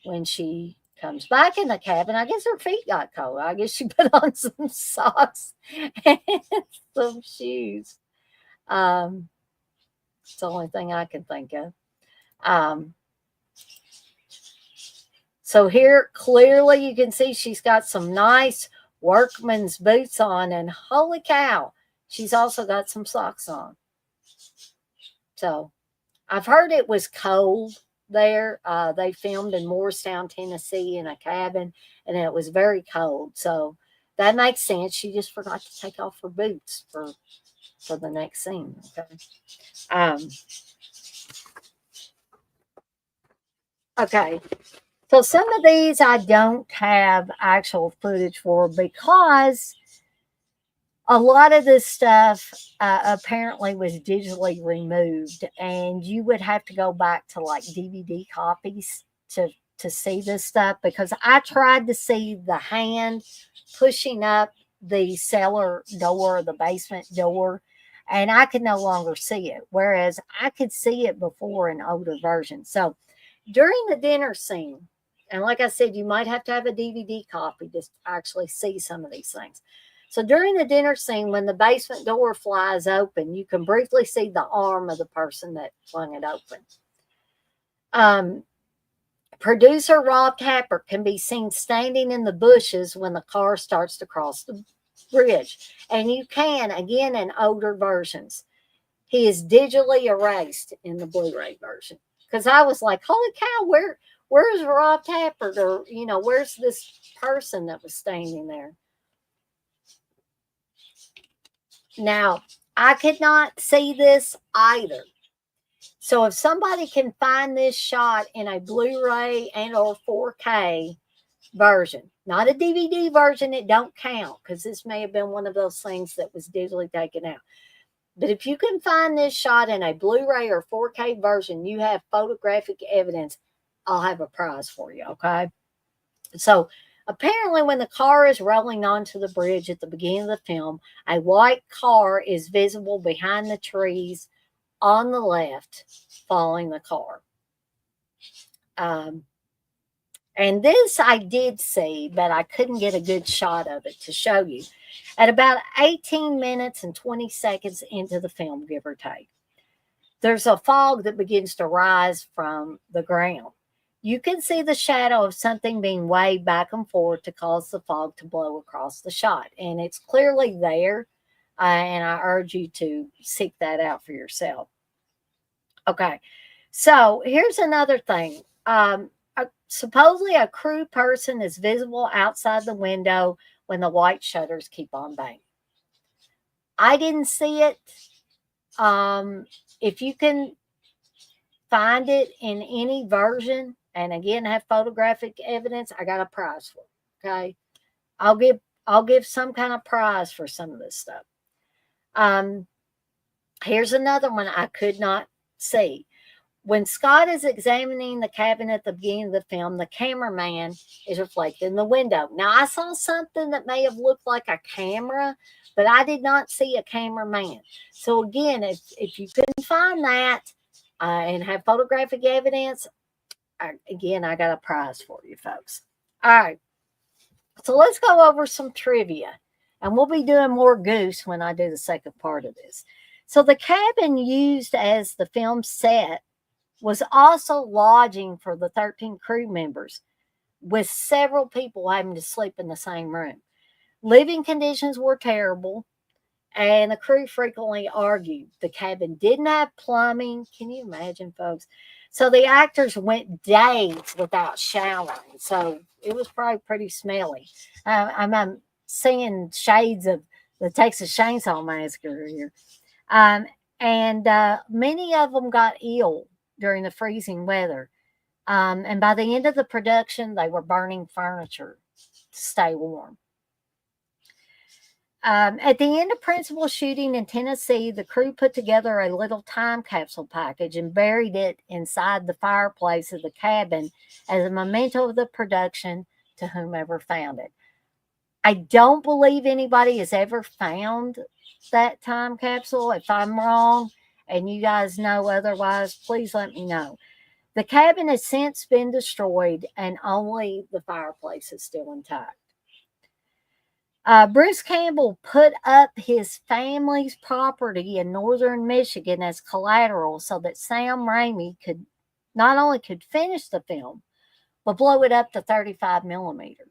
when she comes back in the cabin, I guess her feet got cold. I guess she put on some socks and some shoes. It's the only thing I can think of. So here, clearly you can see she's got some nice workman's boots on, and holy cow, she's also got some socks on. So I've heard it was cold there. They filmed in Morristown, Tennessee in a cabin, and it was very cold. So that makes sense. She just forgot to take off her boots for the next scene. Okay. Okay. So some of these I don't have actual footage for because A lot of this stuff apparently was digitally removed, and you would have to go back to like DVD copies to see this stuff, because I tried to see the hand pushing up the cellar door, the basement door, and I could no longer see it. Whereas I could see it before in older versions. So during the dinner scene, and like I said, you might have to have a DVD copy to actually see some of these things. So during the dinner scene, when the basement door flies open, you can briefly see the arm of the person that flung it open. Um, Producer Rob Tapper can be seen standing in the bushes when the car starts to cross the bridge. And you can, again, in older versions. He is digitally erased in the Blu-ray version. Because I was like, holy cow, where's Rob Tapper? Or, where's this person that was standing there? Now, I could not see this either. So if somebody can find this shot in a Blu-ray and or 4K version, not a DVD version, it don't count, because this may have been one of those things that was digitally taken out. But if you can find this shot in a Blu-ray or 4K version, you have photographic evidence, I'll have a prize for you, okay? So apparently when the car is rolling onto the bridge at the beginning of the film, a white car is visible behind the trees on the left, following the car. And this I did see, but I couldn't get a good shot of it to show you. At about 18 minutes and 20 seconds into the film, give or take, there's a fog that begins to rise from the ground. You can see the shadow of something being waved back and forth to cause the fog to blow across the shot. And it's clearly there, and I urge you to seek that out for yourself. Okay, so here's another thing. Supposedly a crew person is visible outside the window when the white shutters keep on banging. I didn't see it. If you can find it in any version, and again have photographic evidence, I got a prize for it. Okay, I'll give some kind of prize for some of this stuff. Here's another one I could not see. When Scott is examining the cabin at the beginning of the film, the cameraman is reflected in the window. Now, I saw something that may have looked like a camera, but I did not see a cameraman. So again, if you couldn't find that and have photographic evidence, again, I got a prize for you folks. All right. So let's go over some trivia, and we'll be doing more Goose when I do the second part of this. So the cabin used as the film set was also lodging for the 13 crew members, with several people having to sleep in the same room. Living conditions were terrible, and the crew frequently argued. The cabin didn't have plumbing. Can you imagine, folks? So the actors went days without showering. So it was probably pretty smelly. I'm seeing shades of the Texas Chainsaw Massacre here. And many of them got ill during the freezing weather. And by the end of the production, they were burning furniture to stay warm. At the end of principal shooting in Tennessee, the crew put together a little time capsule package and buried it inside the fireplace of the cabin as a memento of the production to whomever found it. I don't believe anybody has ever found that time capsule. If I'm wrong and you guys know otherwise, please let me know. The cabin has since been destroyed and only the fireplace is still intact. Bruce Campbell put up his family's property in northern Michigan as collateral so that Sam Raimi could not only finish the film, but blow it up to 35 millimeter.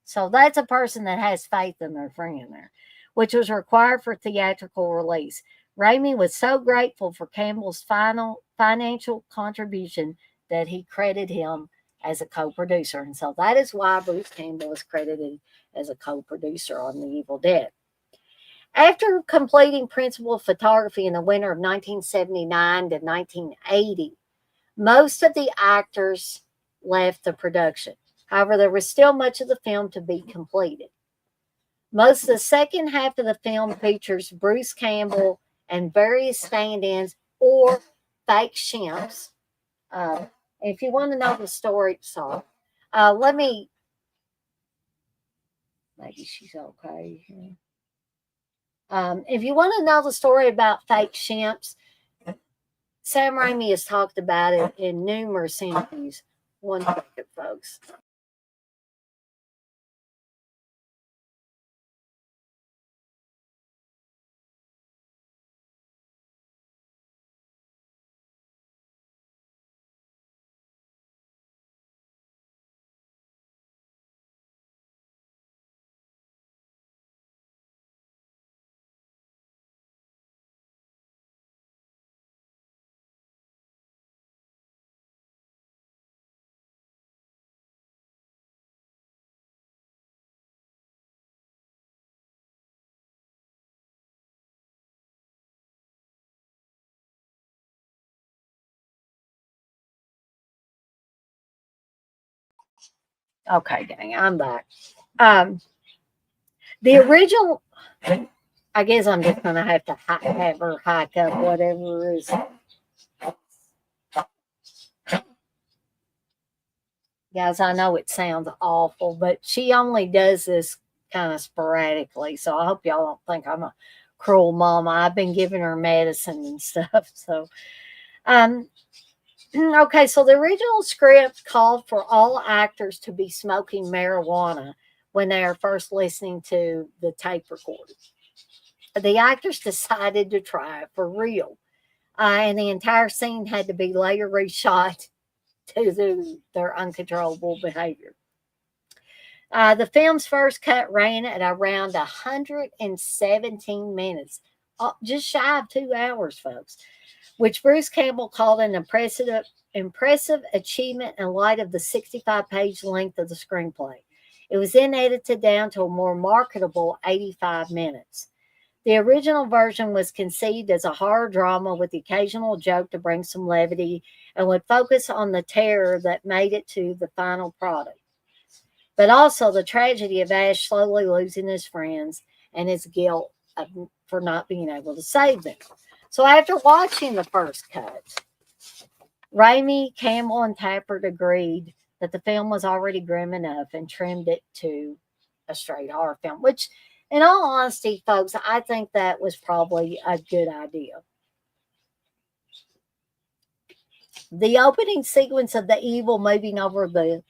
So that's a person that has faith in their friend there, which was required for theatrical release. Raimi was so grateful for Campbell's final financial contribution that he credited him as a co-producer. And so that is why Bruce Campbell is credited as a co-producer on The Evil Dead. After completing principal photography in the winter of 1979 to 1980, most of the actors left the production. However, there was still much of the film to be completed. Most of the second half of the film features Bruce Campbell and various stand-ins or fake shimps. If you want to know the story, sorry, let me. Maybe she's okay. If you want to know the story about fake shimps, Sam Raimi has talked about it in numerous interviews. One second, folks. Okay, gang, I'm back. Um, the original, I guess I'm just gonna have to have her hike up whatever is. Guys, I know it sounds awful, but she only does this kind of sporadically. So I hope y'all don't think I'm a cruel mama. I've been giving her medicine and stuff. So, um, okay, so the original script called for all actors to be smoking marijuana when they are first listening to the tape recording. The actors decided to try it for real, and the entire scene had to be later reshot to their uncontrollable behavior. The film's first cut ran at around 117 minutes, just shy of 2 hours, folks, which Bruce Campbell called an impressive achievement in light of the 65-page length of the screenplay. It was then edited down to a more marketable 85 minutes. The original version was conceived as a horror drama with the occasional joke to bring some levity and would focus on the terror that made it to the final product, but also the tragedy of Ash slowly losing his friends and his guilt for not being able to save them. So after watching the first cut, Raimi, Campbell, and Tappert agreed that the film was already grim enough and trimmed it to a straight horror film, which, in all honesty, folks, I think that was probably a good idea. The opening sequence of the evil moving over the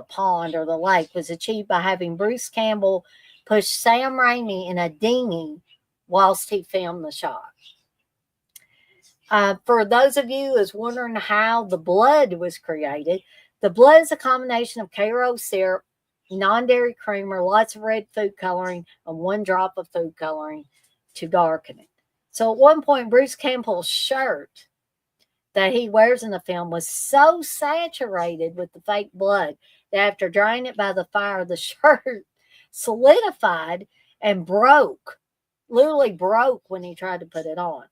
pond or the lake was achieved by having Bruce Campbell push Sam Raimi in a dinghy whilst he filmed the shot. For those of you who's wondering how the blood was created, the blood is a combination of Karo syrup, non-dairy creamer, lots of red food coloring, and 1 drop of food coloring to darken it. So at one point, Bruce Campbell's shirt that he wears in the film was so saturated with the fake blood that after drying it by the fire, the shirt solidified and broke, literally broke when he tried to put it on.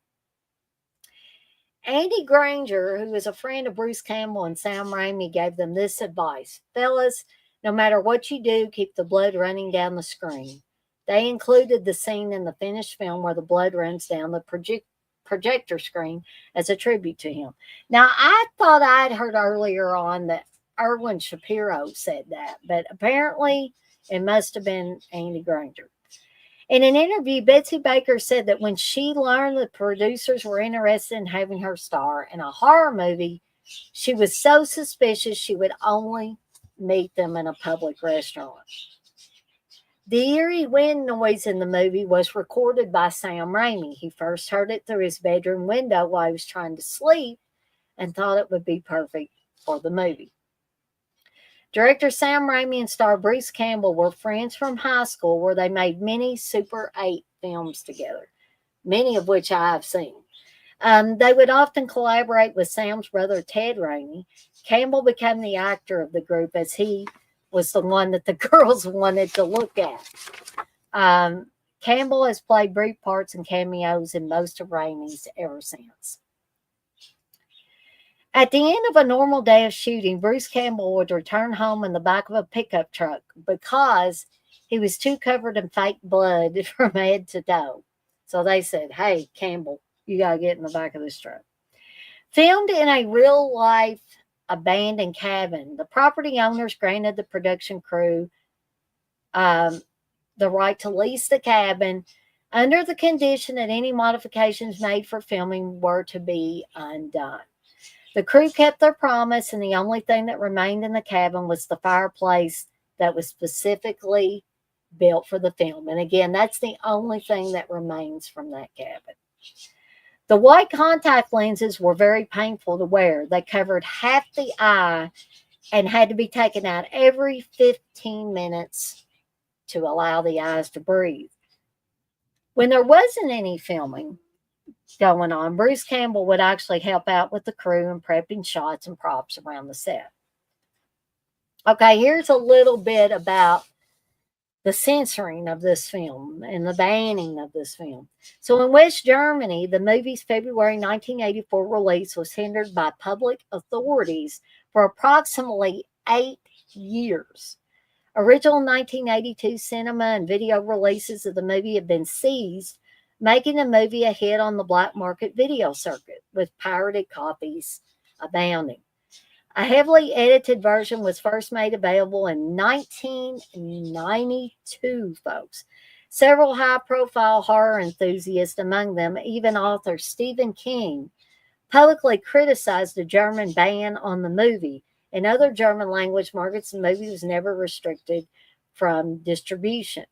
Andy Granger, who is a friend of Bruce Campbell and Sam Raimi, gave them this advice: fellas, no matter what you do, keep the blood running down the screen. They included the scene in the finished film where the blood runs down the projector screen as a tribute to him. Now, I thought I'd heard earlier on that Erwin Shapiro said that, but apparently it must have been Andy Granger. In an interview, Betsy Baker said that when she learned the producers were interested in having her star in a horror movie, she was so suspicious she would only meet them in a public restaurant. The eerie wind noise in the movie was recorded by Sam Raimi. He first heard it through his bedroom window while he was trying to sleep and thought it would be perfect for the movie. Director Sam Raimi and star Bruce Campbell were friends from high school where they made many Super 8 films together, many of which I have seen. They would often collaborate with Sam's brother Ted Raimi. Campbell became the actor of the group as he was the one that the girls wanted to look at. Campbell has played brief parts and cameos in most of Raimi's ever since. At the end of a normal day of shooting, Bruce Campbell would return home in the back of a pickup truck because He was too covered in fake blood from head to toe. So they said, "Hey, Campbell, you got to get in the back of this truck." Filmed in a real life abandoned cabin, the property owners granted the production crew um, the right to lease the cabin under the condition that any modifications made for filming were to be undone. The crew kept their promise, and the only thing that remained in the cabin was the fireplace that was specifically built for the film. And again, that's the only thing that remains from that cabin. The white contact lenses were very painful to wear. They covered half the eye and had to be taken out every 15 minutes to allow the eyes to breathe. When there wasn't any filming going on, Bruce Campbell would actually help out with the crew in prepping shots and props around the set. Okay, here's a little bit about the censoring of this film and the banning of this film. So in West Germany, the movie's February 1984 release was hindered by public authorities for approximately 8 years. Original 1982 cinema and video releases of the movie have been seized, making the movie a hit on the black market video circuit, with pirated copies abounding. A heavily edited version was first made available in 1992, folks. Several high-profile horror enthusiasts, among them even author Stephen King, publicly criticized the German ban on the movie. In other German language markets, the movie was never restricted from distribution.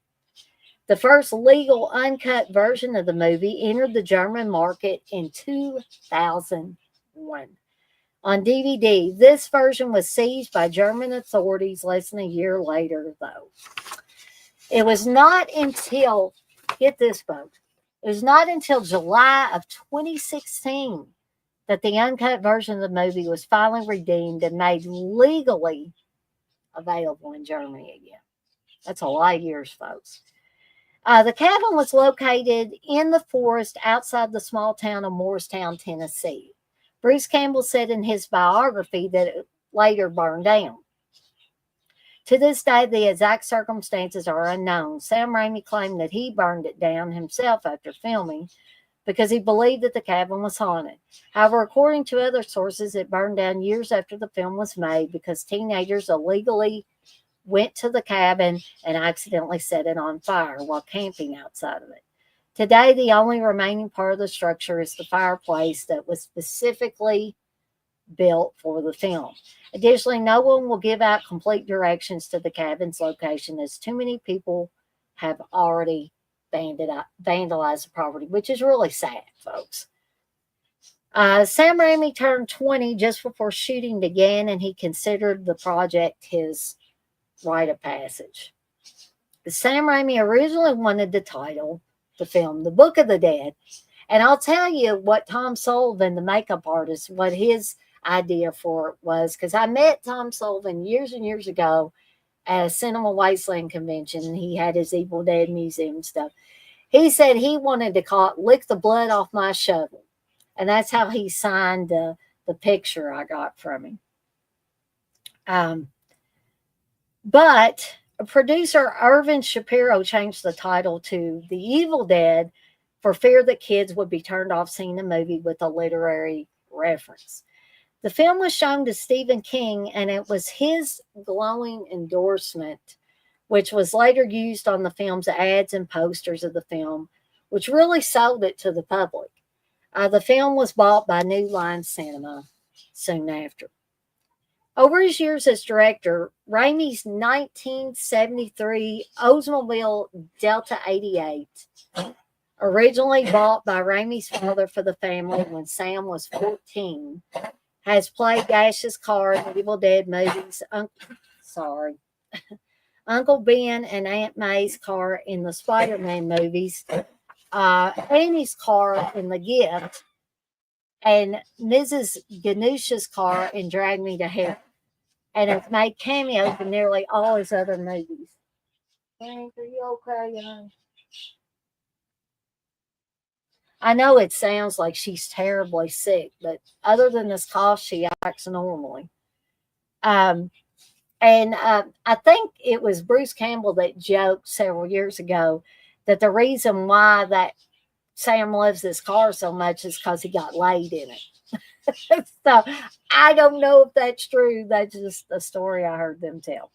The first legal uncut version of the movie entered the German market in 2001. On DVD, this version was seized by German authorities less than a year later, though. It was not until, get this, folks, it was not until July of 2016 that the uncut version of the movie was finally redeemed and made legally available in Germany again. That's a lot of years, folks. The cabin was located in the forest outside the small town of Morristown, Tennessee. Bruce Campbell said in his biography that it later burned down. To this day, the exact circumstances are unknown. Sam Raimi claimed that he burned it down himself after filming, because he believed that the cabin was haunted. However, according to other sources, it burned down years after the film was made because teenagers illegally went to the cabin and accidentally set it on fire while camping outside of it. Today, the only remaining part of the structure is the fireplace that was specifically built for the film. Additionally, no one will give out complete directions to the cabin's location, as too many people have already vandalized the property, which is really sad, folks. Sam Raimi turned 20 just before shooting began, and he considered the project his rite of passage. Sam Raimi originally wanted to title the film The Book of the Dead, and I'll tell you what Tom Sullivan, the makeup artist, what his idea for it was, because I met Tom Sullivan years and years ago at a Cinema Wasteland convention, and he had his Evil Dead museum stuff. He said he wanted to call it Lick the Blood Off My Shovel. And that's how he signed the picture I got from him. But producer Irvin Shapiro changed the title to The Evil Dead for fear that kids would be turned off seeing the movie with a literary reference. The film was shown to Stephen King, and it was his glowing endorsement, which was later used on the film's ads and posters of the film, which really sold it to the public. The film was bought by New Line Cinema soon after. Over his years as director, Raimi's 1973 Oldsmobile Delta 88, originally bought by Raimi's father for the family when Sam was 14, has played Gash's car in the Evil Dead movies. Uncle Ben and Aunt May's car in the Spider-Man movies, Annie's car in The Gift, and Mrs. Ganoush's car in Drag Me to Hell, and has made cameos in nearly all his other movies. Hank, are you okay, young? I know it sounds like she's terribly sick, but other than this cough, she acts normally. And I think it was Bruce Campbell that joked several years ago that the reason why that Sam loves this car so much is because he got laid in it. So I don't know if that's true. That's just a story I heard them tell.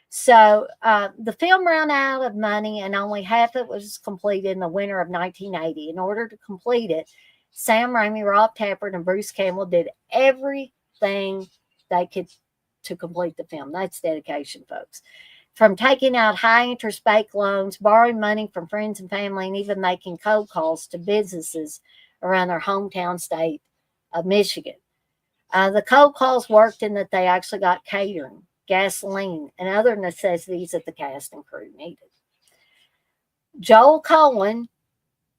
So the film ran out of money, and only half of it was completed in the winter of 1980. In order to complete it, Sam Raimi, Rob Tapert, and Bruce Campbell did everything they could to complete the film. That's dedication, folks. From taking out high interest bank loans, borrowing money from friends and family, and even making cold calls to businesses around their hometown state of Michigan. The cold calls worked in that they actually got catering, gasoline, and other necessities that the cast and crew needed. Joel Cohen,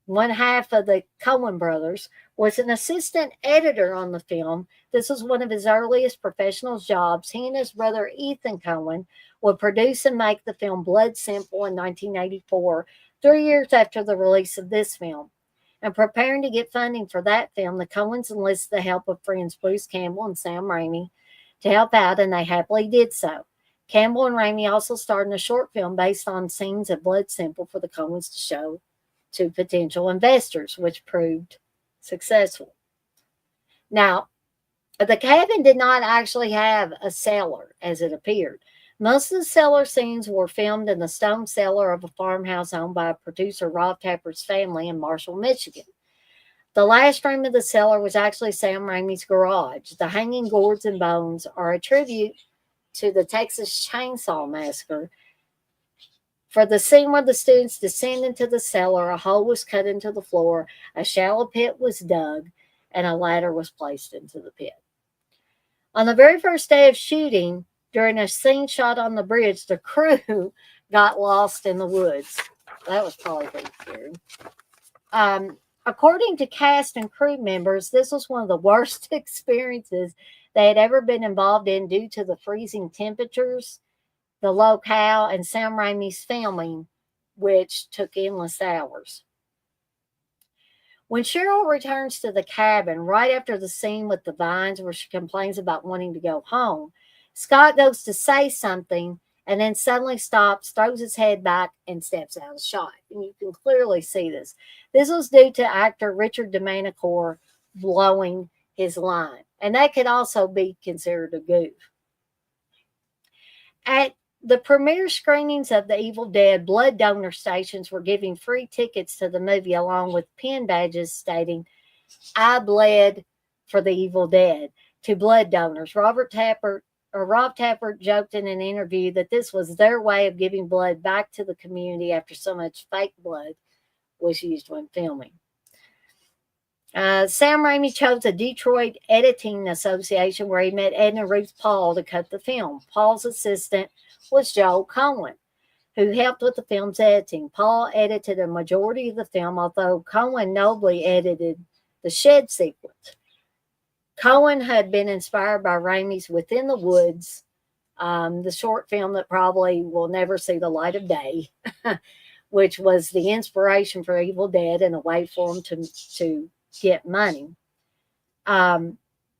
one half of the Coen brothers, was an assistant editor on the film. This was one of his earliest professional jobs. He and his brother Ethan Coen would produce and make the film Blood Simple in 1984, 3 years after the release of this film. And preparing to get funding for that film, the Coens enlisted the help of friends Bruce Campbell and Sam Raimi to help out, and they happily did so. Campbell and Raimi also starred in a short film based on scenes of Blood Simple for the Coens to show to potential investors, which proved successful. Now, the cabin did not actually have a cellar, as it appeared. Most of the cellar scenes were filmed in the stone cellar of a farmhouse owned by producer Rob Tapert's family in Marshall, Michigan. The last room of the cellar was actually Sam Raimi's garage. The hanging gourds and bones are a tribute to the Texas Chainsaw Massacre. For the scene where the students descend into the cellar, a hole was cut into the floor, a shallow pit was dug, and a ladder was placed into the pit. On the very first day of shooting, during a scene shot on the bridge, the crew got lost in the woods. That was probably pretty scary. According to cast and crew members, this was one of the worst experiences they had ever been involved in due to the freezing temperatures, the locale, and Sam Raimi's filming, which took endless hours. When Cheryl returns to the cabin right after the scene with the vines where she complains about wanting to go home, Scott goes to say something and then suddenly stops, throws his head back, and steps out of shot. And you can clearly see this. This was due to actor Richard Domenicore blowing his line. And that could also be considered a goof. At the premiere screenings of The Evil Dead, blood donor stations were giving free tickets to the movie along with pin badges stating, "I bled for The Evil Dead," to blood donors. Rob Tapert joked in an interview that this was their way of giving blood back to the community after so much fake blood was used when filming. Sam Raimi chose a Detroit Editing Association where he met Ed and Ruth Paul to cut the film. Paul's assistant was Joel Coen, who helped with the film's editing. Paul edited a majority of the film, although Coen nobly edited the shed sequence. Coen had been inspired by Raimi's Within the Woods, the short film that probably will never see the light of day, which was the inspiration for Evil Dead and a way for him to get money.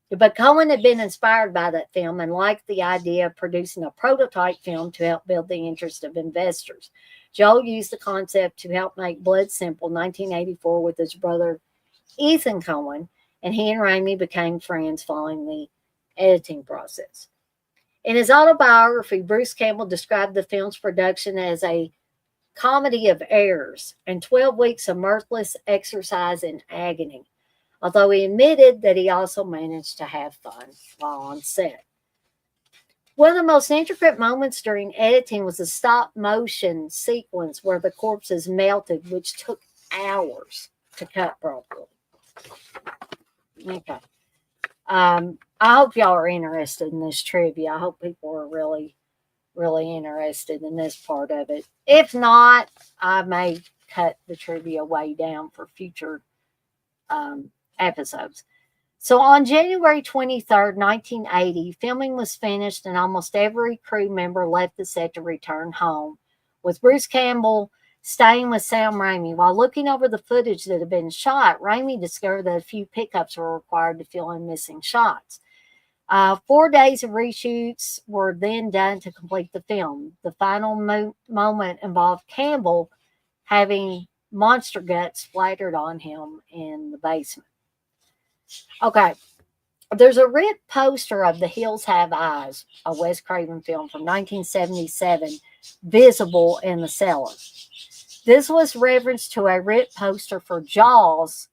But Coen had been inspired by that film and liked the idea of producing a prototype film to help build the interest of investors. Joel used the concept to help make Blood Simple 1984 with his brother Ethan Coen, and he and Raimi became friends following the editing process. In his autobiography, Bruce Campbell described the film's production as a comedy of errors and 12 weeks of mirthless exercise in agony, although he admitted that he also managed to have fun while on set. One of the most intricate moments during editing was the stop motion sequence where the corpses melted, which took hours to cut properly. Okay. I hope y'all are interested in this trivia. I hope people are really, really interested in this part of it. If not, I may cut the trivia way down for future episodes. So on January 23rd, 1980, filming was finished and almost every crew member left the set to return home, with Bruce Campbell staying with Sam Raimi. While looking over the footage that had been shot, Raimi discovered that a few pickups were required to fill in missing shots. 4 days of reshoots were then done to complete the film. The final moment involved Campbell having monster guts splattered on him in the basement. Okay, there's a red poster of The Hills Have Eyes, a Wes Craven film from 1977, visible in the cellar. This was reference to a red poster for Jaws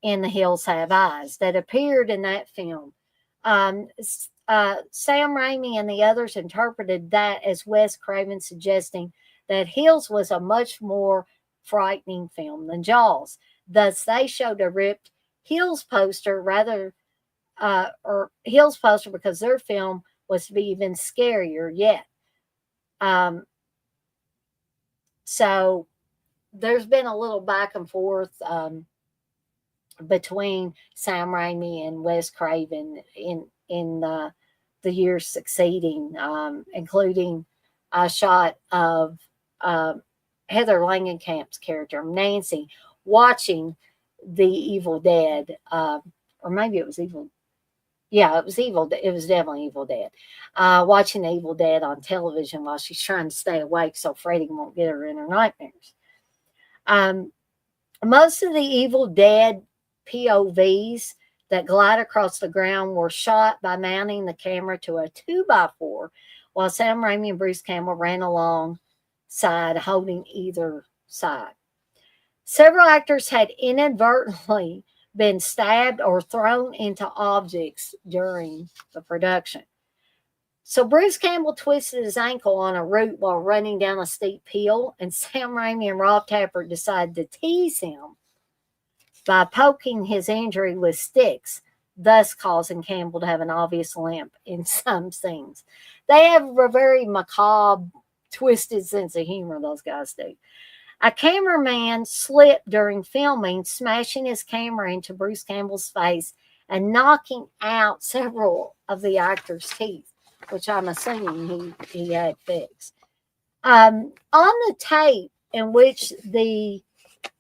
in The Hills Have Eyes that appeared in that film. Sam Raimi and the others interpreted that as Wes Craven suggesting that Hills was a much more frightening film than Jaws. Thus, they showed a ripped Hills poster Hills poster because their film was to be even scarier yet. So there's been a little back and forth between Sam Raimi and Wes Craven in the years succeeding, including a shot of Heather Langenkamp's character Nancy watching the Evil Dead, or maybe it was Evil. Yeah, it was Evil. It was definitely Evil Dead. Watching the Evil Dead on television while she's trying to stay awake so Freddy won't get her in her nightmares. Most of the Evil Dead POVs that glide across the ground were shot by mounting the camera to a 2x4 while Sam Raimi and Bruce Campbell ran alongside holding either side. Several actors had inadvertently been stabbed or thrown into objects during the production. So Bruce Campbell twisted his ankle on a route while running down a steep hill, and Sam Raimi and Rob Tapert decided to tease him by poking his injury with sticks, thus causing Campbell to have an obvious limp in some scenes. They have a very macabre, twisted sense of humor, those guys do. A cameraman slipped during filming, smashing his camera into Bruce Campbell's face and knocking out several of the actor's teeth, which I'm assuming he had fixed. On the tape in which the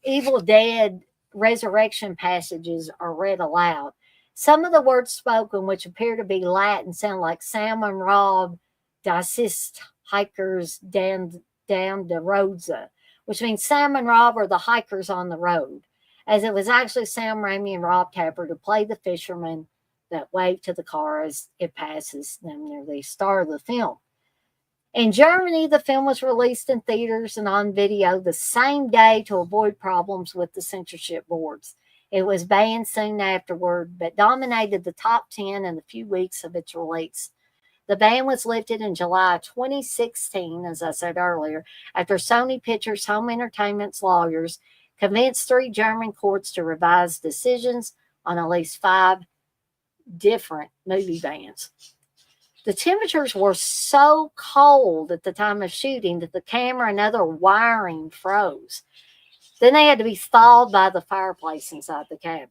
Evil Dead resurrection passages are read aloud, some of the words spoken, which appear to be Latin, sound like Sam and Rob desist hikers down the roads, which means Sam and Rob are the hikers on the road, as it was actually Sam Raimi and Rob Tapert who played the fishermen that wave to the car as it passes them near the start of the film. In Germany, the film was released in theaters and on video the same day to avoid problems with the censorship boards. It was banned soon afterward, but dominated the top 10 in the few weeks of its release. The ban was lifted in July 2016, as I said earlier, after Sony Pictures Home Entertainment's lawyers convinced 3 German courts to revise decisions on at least 5 different movie bans. The temperatures were so cold at the time of shooting that the camera and other wiring froze. Then they had to be thawed by the fireplace inside the cabin.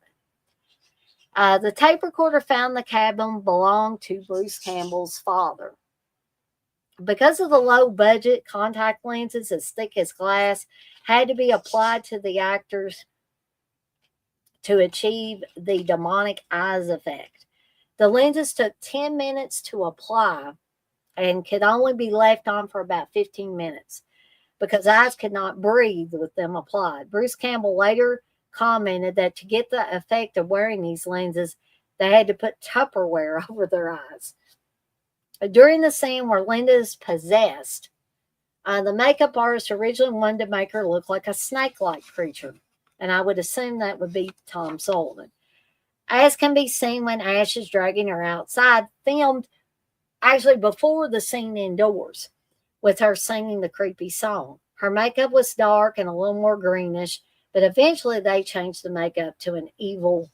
The tape recorder found the cabin belonged to Bruce Campbell's father. Because of the low budget, contact lenses as thick as glass had to be applied to the actors to achieve the demonic eyes effect. The lenses took 10 minutes to apply and could only be left on for about 15 minutes because eyes could not breathe with them applied. Bruce Campbell later commented that to get the effect of wearing these lenses, they had to put Tupperware over their eyes. During the scene where Linda is possessed, the makeup artist originally wanted to make her look like a snake-like creature, and I would assume that would be Tom Sullivan. As can be seen when Ash is dragging her outside, filmed actually before the scene indoors, with her singing the creepy song. Her makeup was dark and a little more greenish, but eventually they changed the makeup to an evil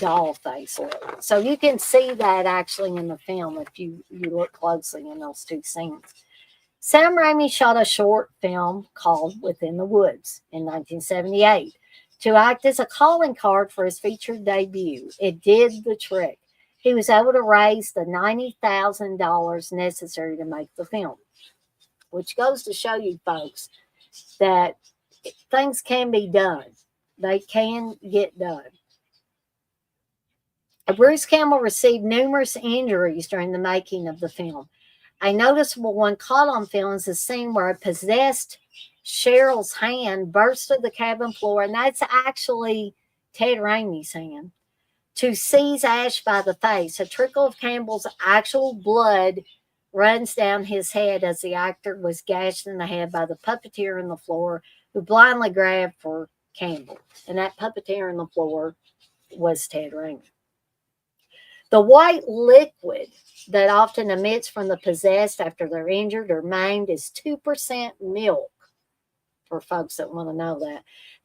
doll face look. So you can see that actually in the film if you look closely in those 2 scenes. Sam Raimi shot a short film called Within the Woods in 1978 to act as a calling card for his featured debut. It did the trick. He was able to raise the $90,000 necessary to make the film, which goes to show you folks that things can be done. They can get done. Bruce Campbell received numerous injuries during the making of the film. A noticeable one caught on film is the scene where a possessed Cheryl's hand burst through the cabin floor, and that's actually Ted Raimi's hand, to seize Ash by the face. A trickle of Campbell's actual blood runs down his head as the actor was gashed in the head by the puppeteer on the floor, who blindly grabbed for Campbell. And that puppeteer on the floor was Ted Raimi. The white liquid that often emits from the possessed after they're injured or maimed is 2% milk, for folks that want to know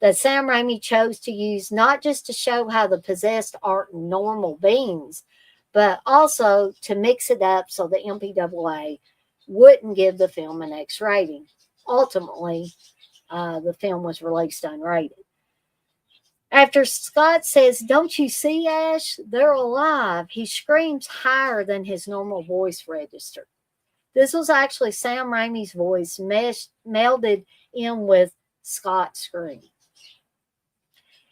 that Sam Raimi chose to use, not just to show how the possessed aren't normal beings, but also to mix it up so the MPAA wouldn't give the film an X rating. Ultimately, the film was released unrated. After Scott says, "Don't you see, Ash? They're alive," he screams higher than his normal voice register. This was actually Sam Raimi's voice melded in with Scott's scream.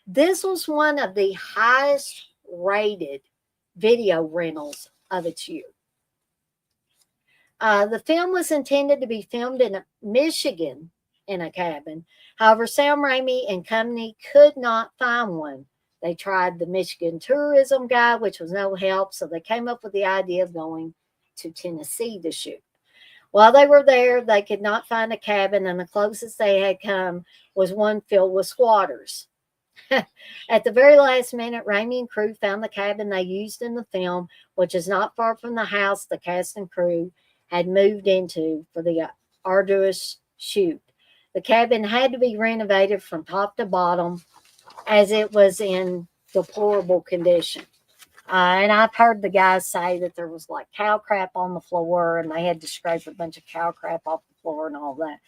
This was one of the highest rated video rentals of its year. The film was intended to be filmed in Michigan in a cabin. However, Sam Raimi and company could not find one. They tried the Michigan tourism guide, which was no help, so they came up with the idea of going to Tennessee to shoot. While they were there, they could not find a cabin, and the closest they had come was one filled with squatters. At the very last minute, Raimi and crew found the cabin they used in the film, which is not far from the house the cast and crew had moved into for the arduous shoot. The cabin had to be renovated from top to bottom as it was in deplorable condition. And I've heard the guys say that there was like cow crap on the floor and they had to scrape a bunch of cow crap off the floor and all that.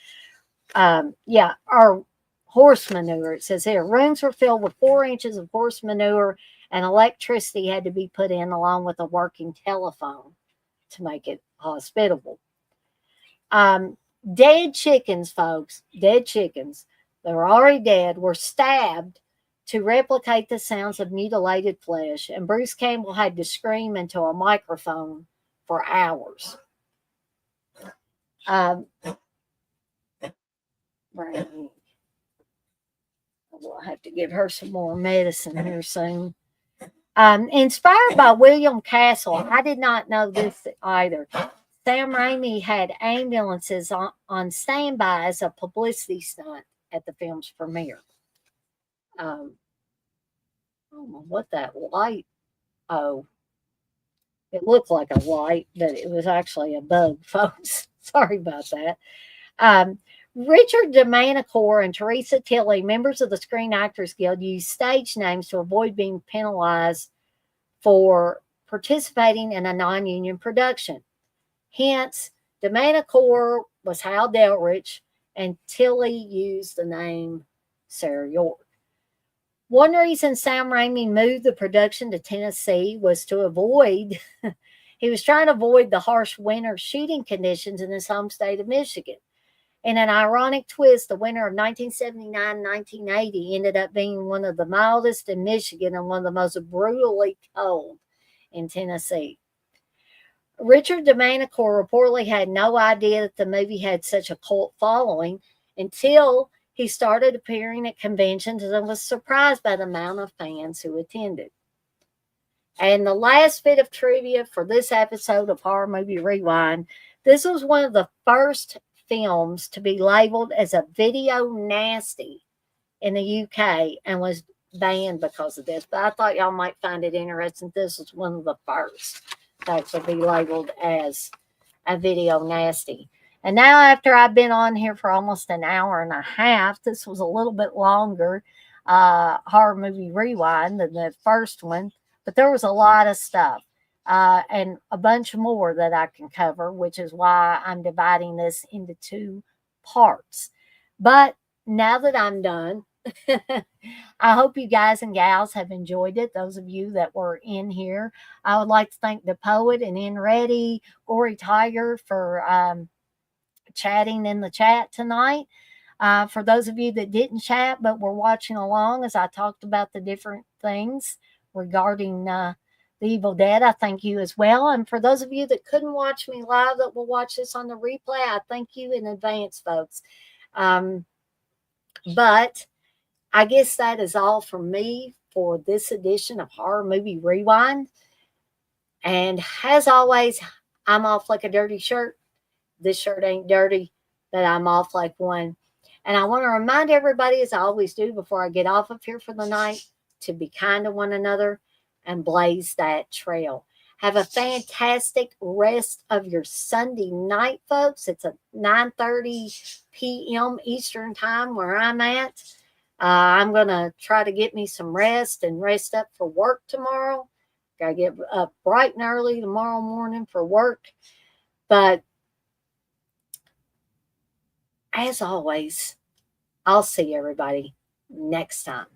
Or horse manure. It says here, rooms were filled with 4 inches of horse manure and electricity had to be put in along with a working telephone to make it hospitable. Dead chickens, folks, dead chickens, they were already dead, were stabbed to replicate the sounds of mutilated flesh, and Bruce Campbell had to scream into a microphone for hours. Right. We'll have to give her some more medicine here soon. Inspired by William Castle, I did not know this either. Sam Raimi had ambulances on standby as a publicity stunt at the film's premiere. I don't know what that light. Oh, it looked like a light, but it was actually a bug, folks. Sorry about that. Richard DeManicore and Teresa Tilley, members of the Screen Actors Guild, used stage names to avoid being penalized for participating in a non-union production. Hence, DeManicore was Hal Delrich, and Tilley used the name Sarah York. One reason Sam Raimi moved the production to Tennessee was to avoid, he was trying to avoid the harsh winter shooting conditions in his home state of Michigan. In an ironic twist, the winter of 1979-1980 ended up being one of the mildest in Michigan and one of the most brutally cold in Tennessee. Richard DeManicore reportedly had no idea that the movie had such a cult following until he started appearing at conventions and was surprised by the amount of fans who attended. And the last bit of trivia for this episode of Horror Movie Rewind, this was one of the first films to be labeled as a video nasty in the UK and was banned because of this. But I thought y'all might find it interesting. This was one of the first to actually be labeled as a video nasty. And now, after I've been on here for almost an hour and a half, this was a little bit longer Horror Movie Rewind than the first one, but there was a lot of stuff and a bunch more that I can cover, which is why I'm dividing this into 2 parts. But now that I'm done, I hope you guys and gals have enjoyed it. Those of you that were in here, I would like to thank the poet and In Ready, Gory Tiger, for chatting in the chat tonight. For those of you that didn't chat but were watching along as I talked about the different things regarding the The Evil Dead, I thank you as well. And for those of you that couldn't watch me live that will watch this on the replay, I thank you in advance, folks. But I guess that is all from me for this edition of Horror Movie Rewind. And as always, I'm off like a dirty shirt. This shirt ain't dirty, but I'm off like one. And I want to remind everybody, as I always do before I get off of here for the night, to be kind to one another and blaze that trail. Have a fantastic rest of your Sunday night, folks. It's a 9:30 p.m. Eastern time where I'm at. I'm going to try to get me some rest and rest up for work tomorrow. Got to get up bright and early tomorrow morning for work. But as always, I'll see everybody next time.